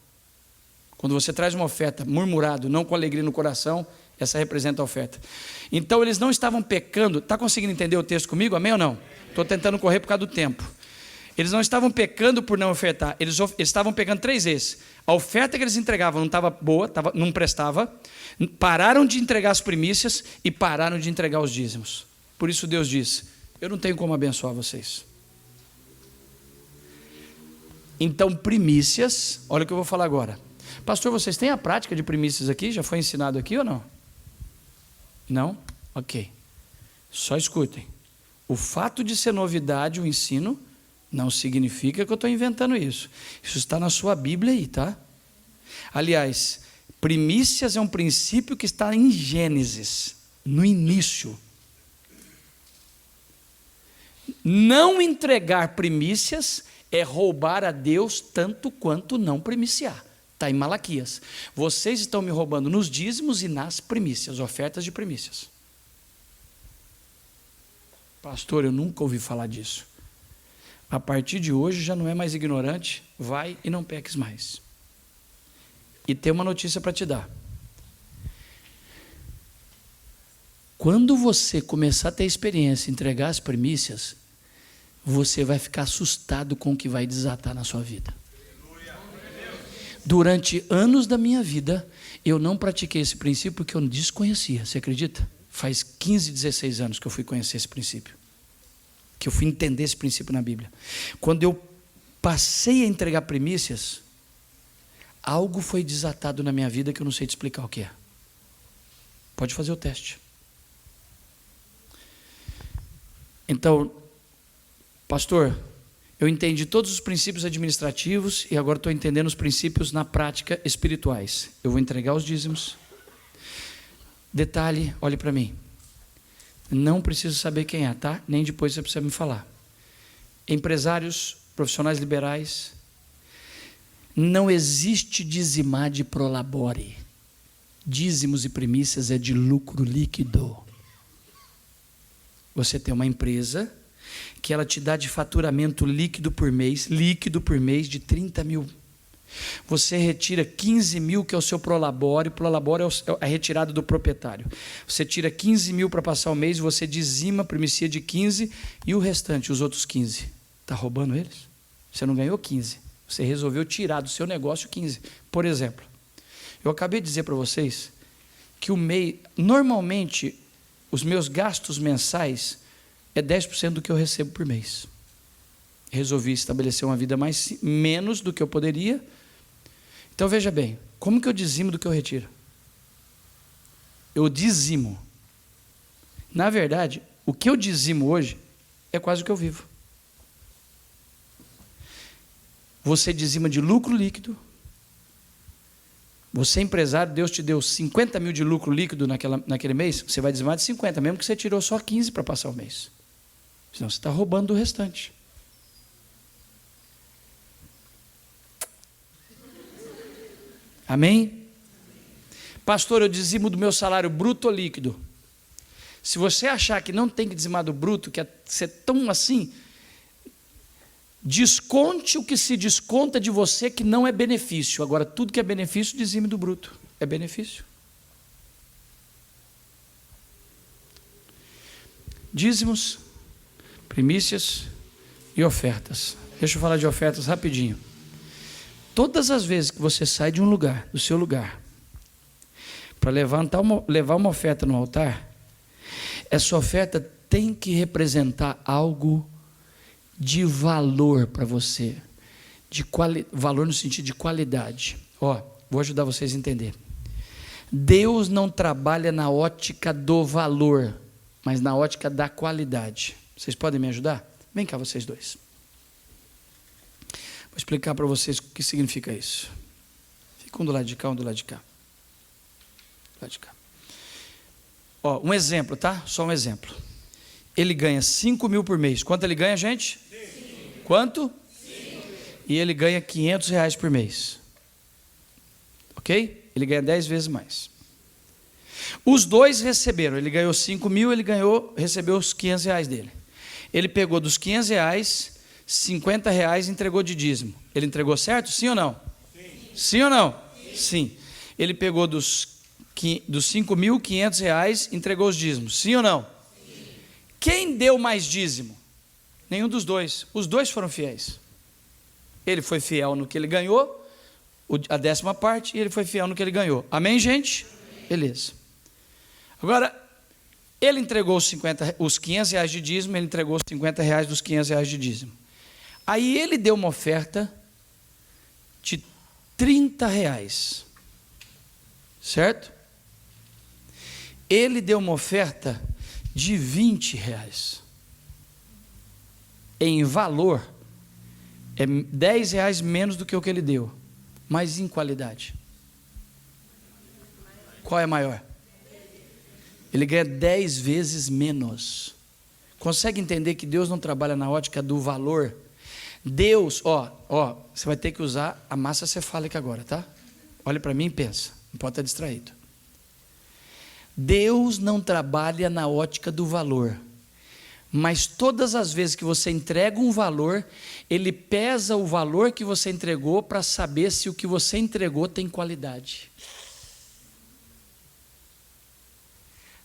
Quando você traz uma oferta murmurado, não com alegria no coração, essa representa a oferta. Então eles não estavam pecando. Está conseguindo entender o texto comigo? Amém ou não? Estou tentando correr por causa do tempo. Eles não estavam pecando por não ofertar. Eles estavam pecando 3 vezes. A oferta que eles entregavam não estava boa, não prestava. Pararam de entregar as primícias e pararam de entregar os dízimos. Por isso Deus diz, eu não tenho como abençoar vocês. Então primícias, olha o que eu vou falar agora. Pastor, vocês têm a prática de primícias aqui? Já foi ensinado aqui ou não? Não? Ok. Só escutem. O fato de ser novidade o ensino não significa que eu estou inventando isso. Isso está na sua Bíblia aí, tá? Aliás, primícias é um princípio que está em Gênesis, no início. Não entregar primícias é roubar a Deus tanto quanto não primiciar. Está em Malaquias. Vocês estão me roubando nos dízimos e nas primícias, ofertas de primícias. Pastor, eu nunca ouvi falar disso. A partir de hoje já não é mais ignorante, vai e não peques mais. E tem uma notícia para te dar. Quando você começar a ter experiência em entregar as primícias, você vai ficar assustado com o que vai desatar na sua vida. Durante anos da minha vida, eu não pratiquei esse princípio porque eu desconhecia. Você acredita? Faz 15, 16 anos que eu fui conhecer esse princípio. Que eu fui entender esse princípio na Bíblia. Quando eu passei a entregar primícias, algo foi desatado na minha vida que eu não sei te explicar o que é. Pode fazer o teste. Então, pastor, eu entendi todos os princípios administrativos e agora estou entendendo os princípios na prática espirituais. Eu vou entregar os dízimos. Detalhe, olhe para mim. Não preciso saber quem é, tá? Nem depois você precisa me falar. Empresários, profissionais liberais, não existe dizimar de prolabore. Dízimos e primícias é de lucro líquido. Você tem uma empresa que ela te dá de faturamento líquido por mês de 30 mil. Você retira 15 mil, que é o seu prolabore é a retirada do proprietário. Você tira 15 mil para passar o mês, você dizima a primícia de 15 e o restante, os outros 15. Está roubando eles? Você não ganhou 15. Você resolveu tirar do seu negócio 15. Por exemplo, eu acabei de dizer para vocês que normalmente, os meus gastos mensais é 10% do que eu recebo por mês. Resolvi estabelecer uma vida menos do que eu poderia. Então veja bem, como que eu dizimo do que eu retiro? Eu dizimo. Na verdade, o que eu dizimo hoje é quase o que eu vivo. Você dizima de lucro líquido. Você é empresário, Deus te deu 50 mil de lucro líquido naquele mês, você vai dizimar de 50, mesmo que você tirou só 15 para passar o mês. Senão você está roubando do restante. Amém? Pastor, eu dizimo do meu salário bruto ou líquido? Se você achar que não tem que dizimar do bruto, que é ser tão assim, desconte o que se desconta de você que não é benefício. Agora, tudo que é benefício, dizime do bruto. É benefício. Dízimos, primícias e ofertas. Deixa eu falar de ofertas rapidinho. Todas as vezes que você sai de um lugar, do seu lugar, para levar uma oferta no altar, essa oferta tem que representar algo de valor para você, valor no sentido de qualidade. Vou ajudar vocês a entender. Deus não trabalha na ótica do valor, mas na ótica da qualidade. Vocês podem me ajudar? Vem cá vocês dois. Vou explicar para vocês o que significa isso. Fica um do lado de cá, um do lado de cá. Do lado de cá. Um exemplo, tá? Só um exemplo. Ele ganha 5 mil por mês. Quanto ele ganha, gente? 5. Quanto? 5. E ele ganha R$500 por mês. Ok? Ele ganha 10 vezes mais. Os dois receberam. Ele ganhou 5 mil, recebeu os R$500 dele. Ele pegou dos R$500, R$50 entregou de dízimo. Ele entregou certo? Sim ou não? Sim. Sim ou não? Sim. Sim. Ele pegou dos R$5.500, entregou os dízimos. Sim ou não? Sim. Quem deu mais dízimo? Nenhum dos dois. Os dois foram fiéis. Ele foi fiel no que ele ganhou, a 10ª parte, e ele foi fiel no que ele ganhou. Amém, gente? Amém. Beleza. Agora, ele entregou os R$500 de dízimo, ele entregou os R$50 dos R$500 de dízimo. Aí ele deu uma oferta de R$30. Certo? Ele deu uma oferta de R$20. Em valor, é R$10 menos do que o que ele deu. Mas em qualidade, qual é maior? Ele ganha 10 vezes menos. Consegue entender que Deus não trabalha na ótica do valor? Deus, você vai ter que usar a massa cefálica agora, tá? Olha para mim e pensa, não pode estar distraído. Deus não trabalha na ótica do valor, mas todas as vezes que você entrega um valor, Ele pesa o valor que você entregou para saber se o que você entregou tem qualidade.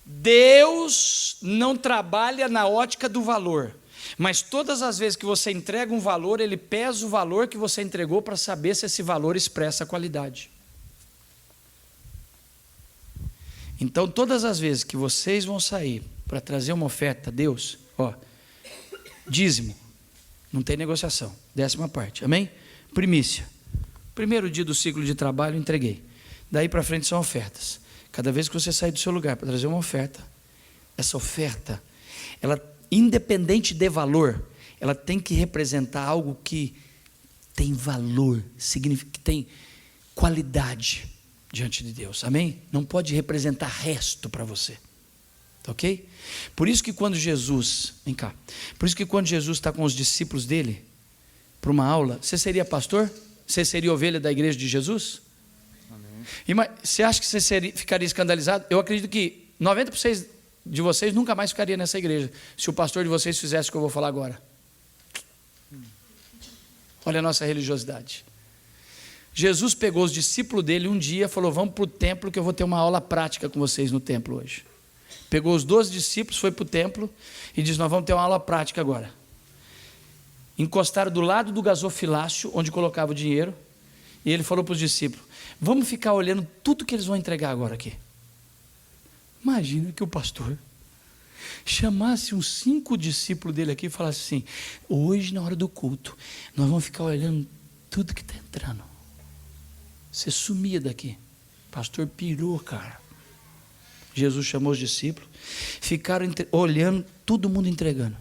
Deus não trabalha na ótica do valor, Mas todas as vezes que você entrega um valor, ele pesa o valor que você entregou para saber se esse valor expressa a qualidade. Então, todas as vezes que vocês vão sair para trazer uma oferta a Deus, dízimo, não tem negociação, 10ª parte, amém? Primícia, primeiro dia do ciclo de trabalho, entreguei. Daí para frente são ofertas. Cada vez que você sair do seu lugar para trazer uma oferta, essa oferta, ela, independente de valor, ela tem que representar algo que tem valor, significa que tem qualidade diante de Deus, amém? Não pode representar resto para você, tá ok? Por isso que quando Jesus, vem cá, por isso que quando Jesus está com os discípulos dele, para uma aula, você seria pastor? Você seria ovelha da igreja de Jesus? Amém. Você acha que você ficaria escandalizado? Eu acredito que 90% de vocês nunca mais ficaria nessa igreja, se o pastor de vocês fizesse o que eu vou falar agora. Olha a nossa religiosidade. Jesus pegou os discípulos dele um dia e falou: vamos para o templo que eu vou ter uma aula prática com vocês no templo hoje. Pegou os 12 discípulos, foi para o templo e disse: nós vamos ter uma aula prática agora. Encostaram do lado do gasofilácio, onde colocava o dinheiro, e ele falou para os discípulos: vamos ficar olhando tudo que eles vão entregar agora aqui. Imagina que o pastor chamasse uns 5 discípulos dele aqui e falasse assim: hoje na hora do culto, nós vamos ficar olhando tudo que está entrando. Você sumia daqui. O pastor pirou, cara. Jesus chamou os discípulos, ficaram olhando, todo mundo entregando.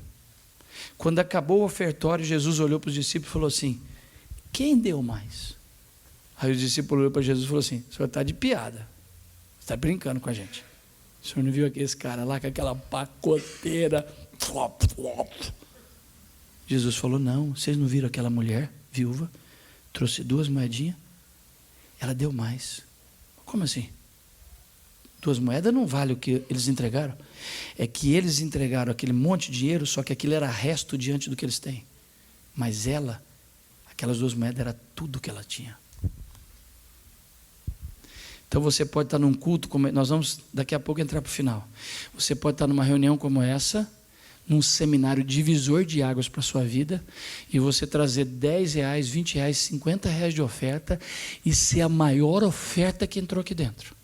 Quando acabou o ofertório, Jesus olhou para os discípulos e falou assim: quem deu mais? Aí os discípulos olharam para Jesus e falou assim: o senhor está de piada, você está brincando com a gente. O senhor não viu aquele cara lá com aquela pacoteira? Jesus falou: não, vocês não viram aquela mulher viúva? Trouxe 2 moedinhas, ela deu mais. Como assim? 2 moedas não vale o que eles entregaram. É que eles entregaram aquele monte de dinheiro, só que aquilo era resto diante do que eles têm. Mas ela, aquelas 2 moedas era tudo que ela tinha. Então você pode estar num culto, como nós vamos daqui a pouco entrar para o final. Você pode estar numa reunião como essa, num seminário divisor de águas para a sua vida, e você trazer R$10, R$20, R$50 de oferta, e ser a maior oferta que entrou aqui dentro.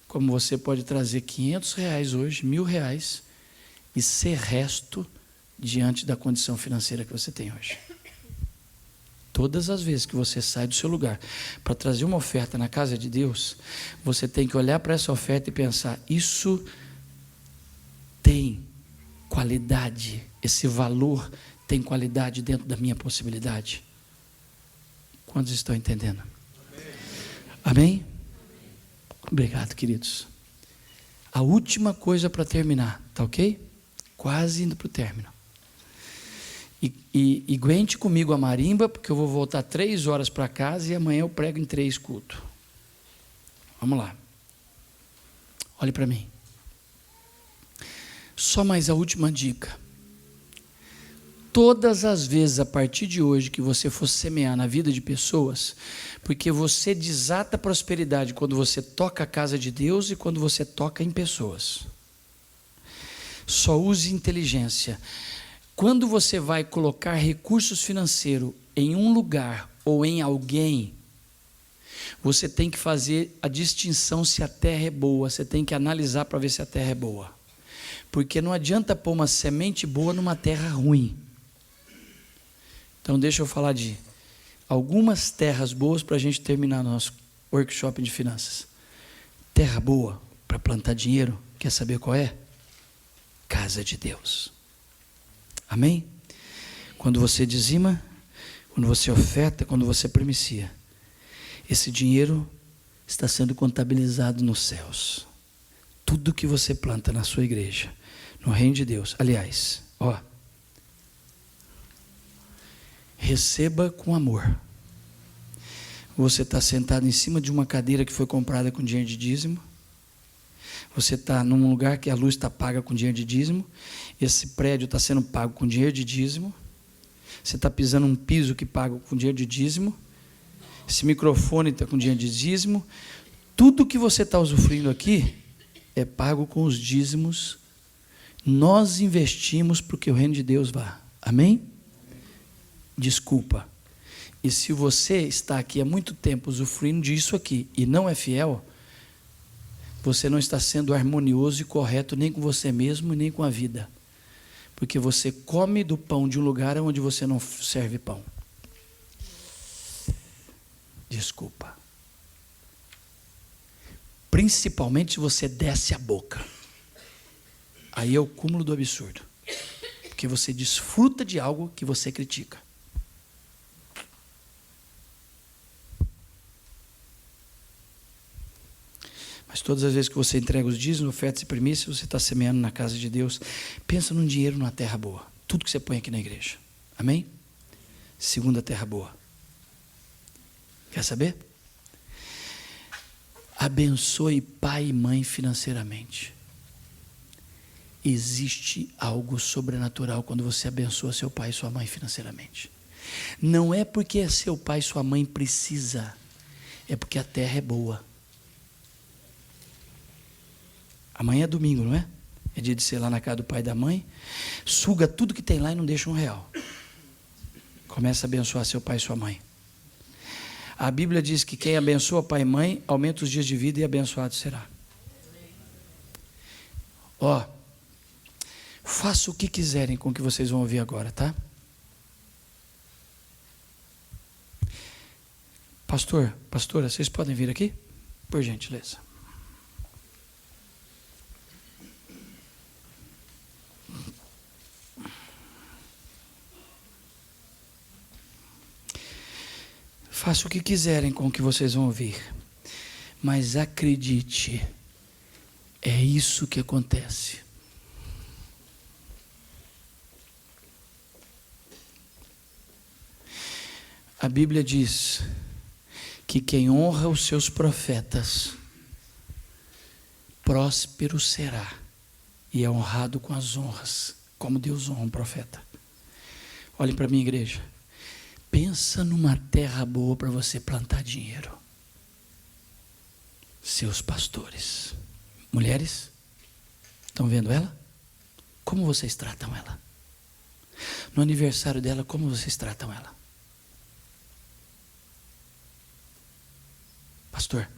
Como você pode trazer R$500 hoje, R$1.000, e ser resto diante da condição financeira que você tem hoje. Todas as vezes que você sai do seu lugar para trazer uma oferta na casa de Deus, você tem que olhar para essa oferta e pensar: isso tem qualidade, esse valor tem qualidade dentro da minha possibilidade. Quantos estão entendendo? Amém? Obrigado, queridos. A última coisa para terminar, tá ok? Quase indo para o término. E aguente comigo a marimba, porque eu vou voltar 3 horas para casa e amanhã eu prego em 3 cultos. Vamos lá. Olhe para mim. Só mais a última dica. Todas as vezes a partir de hoje que você for semear na vida de pessoas, porque você desata a prosperidade quando você toca a casa de Deus e quando você toca em pessoas. Só use inteligência. Quando você vai colocar recursos financeiros em um lugar ou em alguém, você tem que fazer a distinção se a terra é boa, você tem que analisar para ver se a terra é boa. Porque não adianta pôr uma semente boa numa terra ruim. Então deixa eu falar de algumas terras boas para a gente terminar nosso workshop de finanças. Terra boa para plantar dinheiro, quer saber qual é? Casa de Deus. Amém? Quando você dizima, quando você oferta, quando você primicia, esse dinheiro está sendo contabilizado nos céus. Tudo que você planta na sua igreja, no reino de Deus. Aliás, receba com amor. Você está sentado em cima de uma cadeira que foi comprada com dinheiro de dízimo. Você está num lugar que a luz está paga com dinheiro de dízimo. Esse prédio está sendo pago com dinheiro de dízimo. Você está pisando um piso que paga com dinheiro de dízimo. Esse microfone está com dinheiro de dízimo. Tudo que você está usufruindo aqui é pago com os dízimos Nós investimos para que o reino de Deus vá. Amém? Desculpa. E se você está aqui há muito tempo usufruindo disso aqui e não é fiel, você não está sendo harmonioso e correto nem com você mesmo e nem com a vida. Porque você come do pão de um lugar onde você não serve pão. Desculpa. Principalmente se você desce a boca. Aí é o cúmulo do absurdo. Porque você desfruta de algo que você critica. Mas todas as vezes que você entrega os dízimos, ofertas e primícias, você está semeando na casa de Deus. Pensa num dinheiro numa terra boa. Tudo que você põe aqui na igreja. Amém? Segunda terra boa. Quer saber? Abençoe pai e mãe financeiramente. Existe algo sobrenatural quando você abençoa seu pai e sua mãe financeiramente. Não é porque seu pai e sua mãe precisa, é porque a terra é boa. Amanhã é domingo, não é? É dia de ser lá na casa do pai e da mãe. Suga tudo que tem lá e não deixa R$1. Começa a abençoar seu pai e sua mãe. A Bíblia diz que quem abençoa pai e mãe, aumenta os dias de vida e abençoado será. Ó, faça o que quiserem com o que vocês vão ouvir agora, tá? Pastora, vocês podem vir aqui? Por gentileza. Faça o que quiserem com o que vocês vão ouvir, mas acredite, é isso que acontece. A Bíblia diz que quem honra os seus profetas, próspero será, e é honrado com as honras, como Deus honra um profeta. Olhem para mim, igreja. Pensa numa terra boa para você plantar dinheiro. Seus pastores. Mulheres, estão vendo ela? Como vocês tratam ela? No aniversário dela, como vocês tratam ela? Pastor,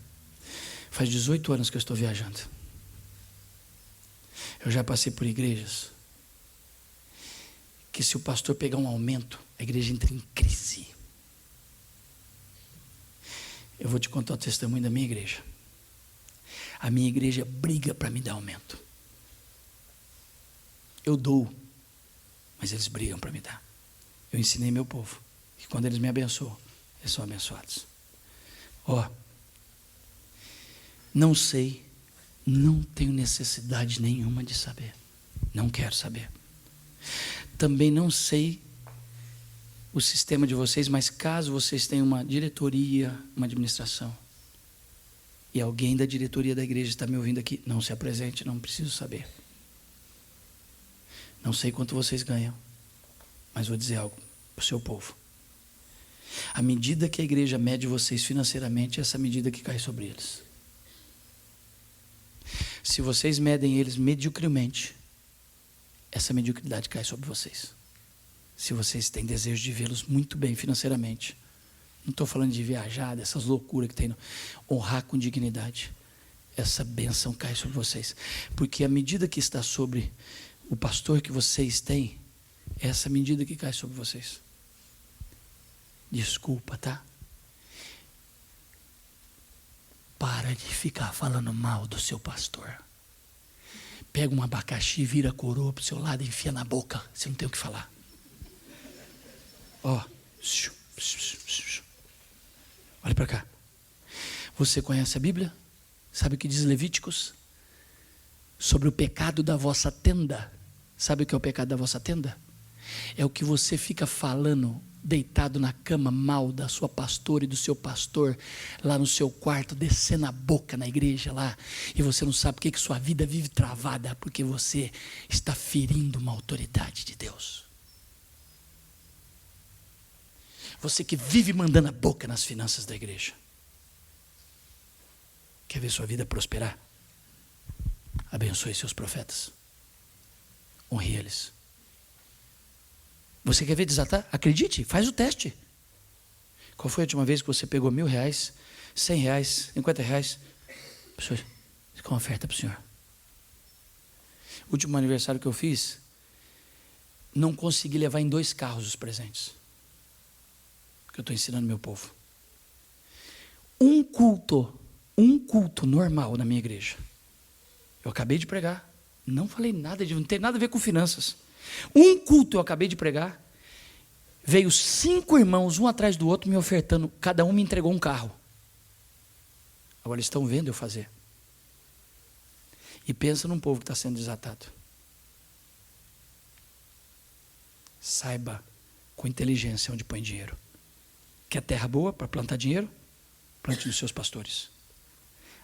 faz 18 anos que eu estou viajando. Eu já passei por igrejas que se o pastor pegar um aumento, a igreja entra em crise. Eu vou te contar o testemunho da minha igreja. A minha igreja briga para me dar aumento. Eu dou, mas eles brigam para me dar. Eu ensinei meu povo que quando eles me abençoam, eles são abençoados. Ó, não sei, não tenho necessidade nenhuma de saber. Não quero saber. Também não sei o sistema de vocês, mas caso vocês tenham uma diretoria, uma administração, e alguém da diretoria da igreja está me ouvindo aqui, não se apresente, não preciso saber. Não sei quanto vocês ganham, mas vou dizer algo para o seu povo. A medida que a igreja mede vocês financeiramente, é essa medida que cai sobre eles. Se vocês medem eles mediocremente, essa mediocridade cai sobre vocês. Se vocês têm desejo de vê-los muito bem financeiramente, não estou falando de viajar, dessas loucuras que tem, não. Honrar com dignidade, essa bênção cai sobre vocês, porque a medida que está sobre o pastor que vocês têm, é essa medida que cai sobre vocês. Desculpa, tá? Para de ficar falando mal do seu pastor. Pega um abacaxi, vira a coroa para o seu lado e enfia na boca. Você não tem o que falar. Ó. Olha para cá. Você conhece a Bíblia? Sabe o que diz Levíticos? Sobre o pecado da vossa tenda. Sabe o que é o pecado da vossa tenda? É o que você fica falando, deitado na cama, mal da sua pastora e do seu pastor, lá no seu quarto, descendo a boca na igreja lá, e você não sabe por que sua vida vive travada, porque você está ferindo uma autoridade de Deus. Você que vive mandando a boca nas finanças da igreja. Quer ver sua vida prosperar? Abençoe seus profetas. honre eles. Você quer ver desatar? Acredite, faz o teste. Qual foi a última vez que você pegou R$1.000, R$100, R$50? Pessoal, com oferta para o Senhor. O último aniversário que eu fiz, não consegui levar em 2 carros os presentes que eu estou ensinando meu povo. Um culto normal na minha igreja. Eu acabei de pregar, não falei nada, não tem nada a ver com finanças. Um culto eu acabei de pregar, veio 5 irmãos, um atrás do outro, me ofertando, cada um me entregou um carro. Agora eles estão vendo eu fazer. E pensa num povo que está sendo desatado. Saiba com inteligência onde põe dinheiro. Quer terra boa para plantar dinheiro? Plante nos seus pastores.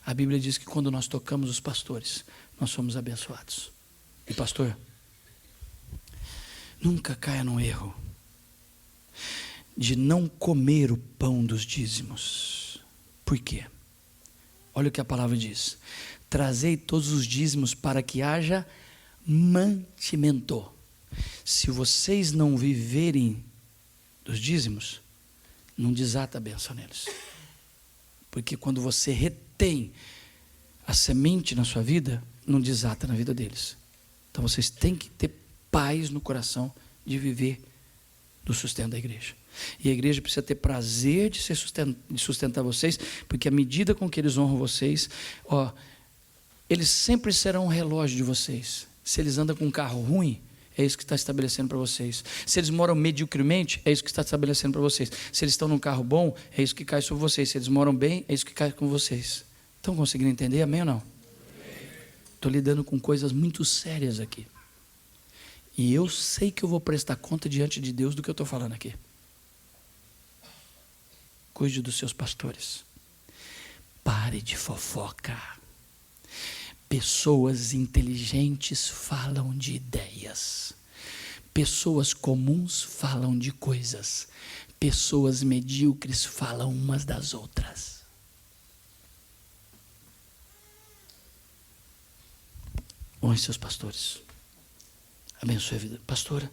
A Bíblia diz que quando nós tocamos os pastores, nós somos abençoados. E pastor, nunca caia no erro de não comer o pão dos dízimos. Por quê? Olha o que a palavra diz: trazei todos os dízimos para que haja mantimento. Se vocês não viverem dos dízimos, não desata a bênção neles. Porque quando você retém a semente na sua vida, não desata na vida deles. Então vocês têm que ter paz no coração de viver do sustento da igreja. E a igreja precisa ter prazer de sustentar vocês, porque à medida com que eles honram vocês, eles sempre serão um relógio de vocês. Se eles andam com um carro ruim, é isso que está estabelecendo para vocês. Se eles moram mediocremente, é isso que está estabelecendo para vocês. Se eles estão num carro bom, é isso que cai sobre vocês. Se eles moram bem, é isso que cai com vocês. Estão conseguindo entender? Amém ou não? Estou lidando com coisas muito sérias aqui. E eu sei que eu vou prestar conta diante de Deus do que eu estou falando aqui. Cuide dos seus pastores. Pare de fofoca. Pessoas inteligentes falam de ideias. Pessoas comuns falam de coisas. Pessoas medíocres falam umas das outras. Honre seus pastores. Abençoe a vida. Pastora,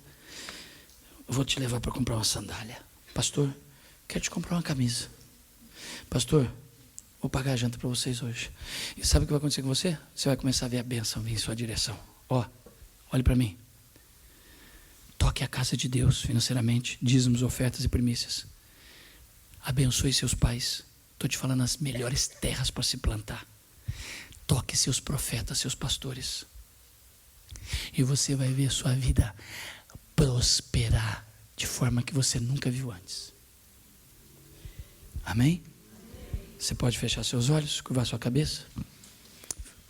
eu vou te levar para comprar uma sandália. Pastor, quero te comprar uma camisa. Pastor, vou pagar a janta para vocês hoje. E sabe o que vai acontecer com você? Você vai começar a ver a bênção vir em sua direção. Olhe para mim. Toque a casa de Deus financeiramente, dízimos, ofertas e primícias. Abençoe seus pais. Estou te falando as melhores terras para se plantar. Toque seus profetas, seus pastores. E você vai ver sua vida prosperar de forma que você nunca viu antes. Amém? Você pode fechar seus olhos, curvar sua cabeça?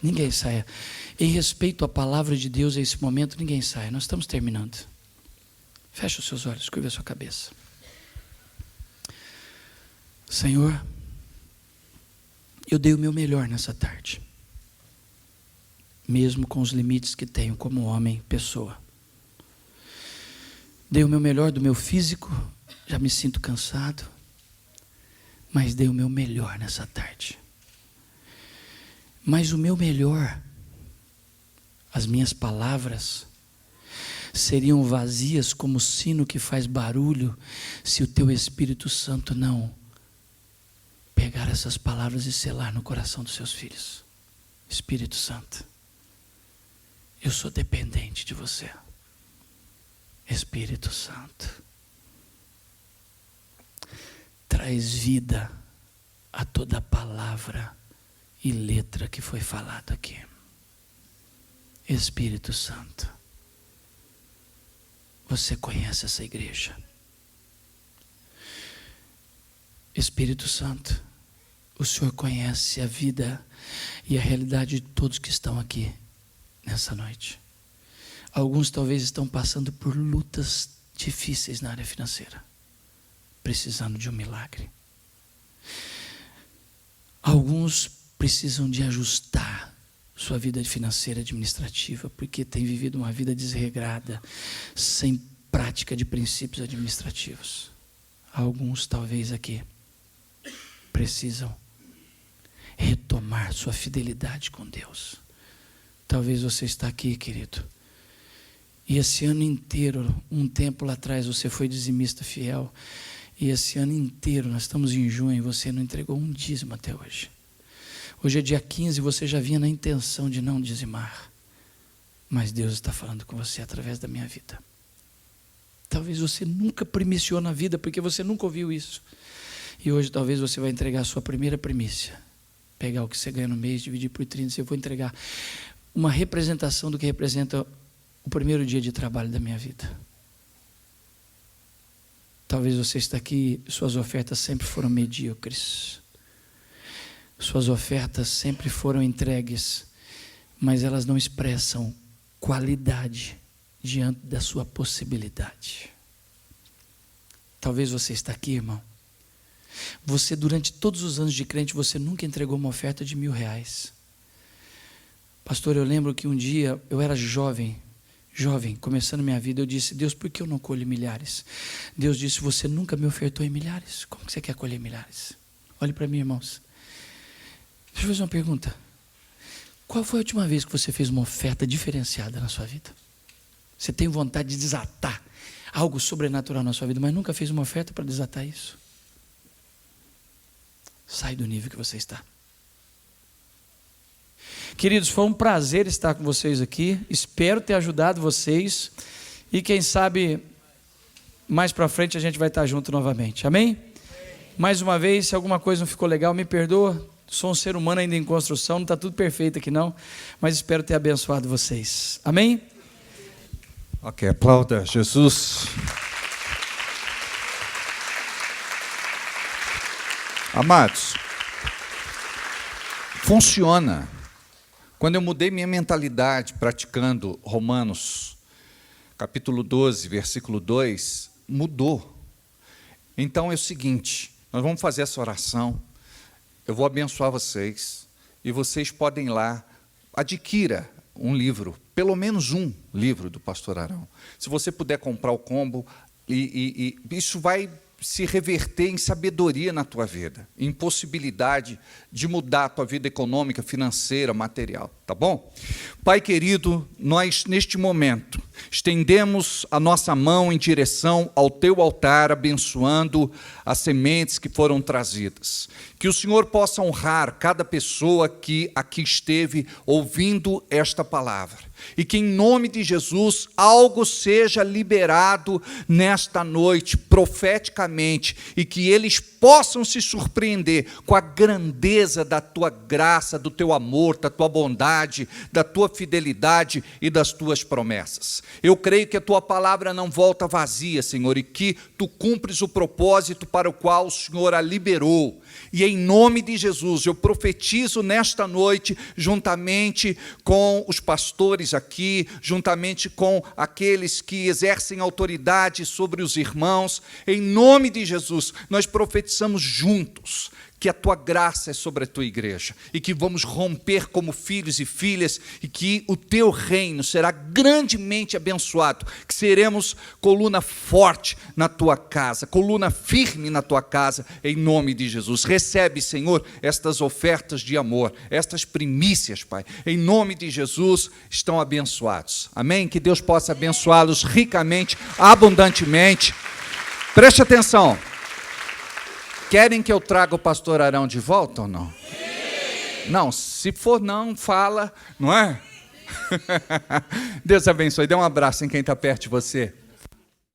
Ninguém saia. Em respeito à palavra de Deus, a esse momento, ninguém saia. Nós estamos terminando. Feche os seus olhos, curva a sua cabeça. Senhor, eu dei o meu melhor nessa tarde. Mesmo com os limites que tenho como homem, pessoa. Dei o meu melhor do meu físico, já me sinto cansado, mas dei o meu melhor nessa tarde. Mas o meu melhor, as minhas palavras, seriam vazias como o sino que faz barulho, se o teu Espírito Santo não pegar essas palavras e selar no coração dos seus filhos. Espírito Santo, eu sou dependente de você. Espírito Santo, traz vida a toda palavra e letra que foi falado aqui. Espírito Santo, você conhece essa igreja. Espírito Santo, o Senhor conhece a vida e a realidade de todos que estão aqui nessa noite. Alguns talvez estão passando por lutas difíceis na área financeira, precisando de um milagre. Alguns precisam de ajustar sua vida financeira e administrativa, porque têm vivido uma vida desregrada, sem prática de princípios administrativos. Alguns talvez aqui precisam retomar sua fidelidade com Deus. Talvez você está aqui, querido, E esse ano inteiro, um tempo lá atrás, você foi dizimista fiel. E esse ano inteiro, nós estamos em junho, e você não entregou um dízimo até hoje. Hoje é dia 15, você já vinha na intenção de não dizimar. Mas Deus está falando com você através da minha vida. Talvez você nunca primiciou na vida, porque você nunca ouviu isso. E hoje talvez você vai entregar a sua primeira primícia. Pegar o que você ganha no mês, dividir por 30, eu vou entregar uma representação do que representa o primeiro dia de trabalho da minha vida. Talvez você está aqui, suas ofertas sempre foram medíocres. Suas ofertas sempre foram entregues, mas elas não expressam qualidade diante da sua possibilidade. Talvez você está aqui, irmão. Você, durante todos os anos de crente, você nunca entregou uma oferta de R$1.000. Pastor, eu lembro que um dia, eu era jovem, começando minha vida, eu disse: Deus, por que eu não colho milhares? Deus disse: você nunca me ofertou em milhares, como que você quer colher milhares? Olhe para mim, irmãos. Deixa eu fazer uma pergunta. Qual foi a última vez que você fez uma oferta diferenciada na sua vida? Você tem vontade de desatar algo sobrenatural na sua vida, mas nunca fez uma oferta para desatar isso? Sai do nível que você está. Queridos, foi um prazer estar com vocês aqui. Espero ter ajudado vocês. E quem sabe, mais para frente a gente vai estar junto novamente. Amém? Mais uma vez, se alguma coisa não ficou legal, me perdoa. Sou um ser humano ainda em construção, não está tudo perfeito aqui não. Mas espero ter abençoado vocês. Amém?
Ok, aplauda Jesus. Amados, funciona. Quando eu mudei minha mentalidade praticando Romanos, capítulo 12, versículo 2, mudou. Então é o seguinte, nós vamos fazer essa oração, eu vou abençoar vocês, e vocês podem ir lá, adquira um livro, pelo menos um livro do Pastor Arão. Se você puder comprar o combo, e isso vai se reverter em sabedoria na tua vida, em possibilidade de mudar a tua vida econômica, financeira, material, tá bom? Pai querido, nós neste momento estendemos a nossa mão em direção ao teu altar, abençoando as sementes que foram trazidas. Que o Senhor possa honrar cada pessoa que aqui esteve ouvindo esta palavra. E que em nome de Jesus algo seja liberado nesta noite, profeticamente, e que eles possam se surpreender com a grandeza da tua graça, do teu amor, da tua bondade, da tua fidelidade e das tuas promessas. Eu creio que a tua palavra não volta vazia, Senhor, e que tu cumpres o propósito para o qual o Senhor a liberou. E em nome de Jesus, eu profetizo nesta noite, juntamente com os pastores aqui, juntamente com aqueles que exercem autoridade sobre os irmãos, em nome de Jesus, nós profetizamos juntos que a tua graça é sobre a tua igreja, e que vamos romper como filhos e filhas, e que o teu reino será grandemente abençoado, que seremos coluna forte na tua casa, coluna firme na tua casa, em nome de Jesus. Recebe, Senhor, estas ofertas de amor, estas primícias, Pai, em nome de Jesus, estão abençoados. Amém? Que Deus possa abençoá-los ricamente, abundantemente. Preste atenção. Querem que eu traga o pastor Arão de volta ou não? Sim. Não, se for não, fala, não é? Deus abençoe. Dê um abraço em quem está perto de você.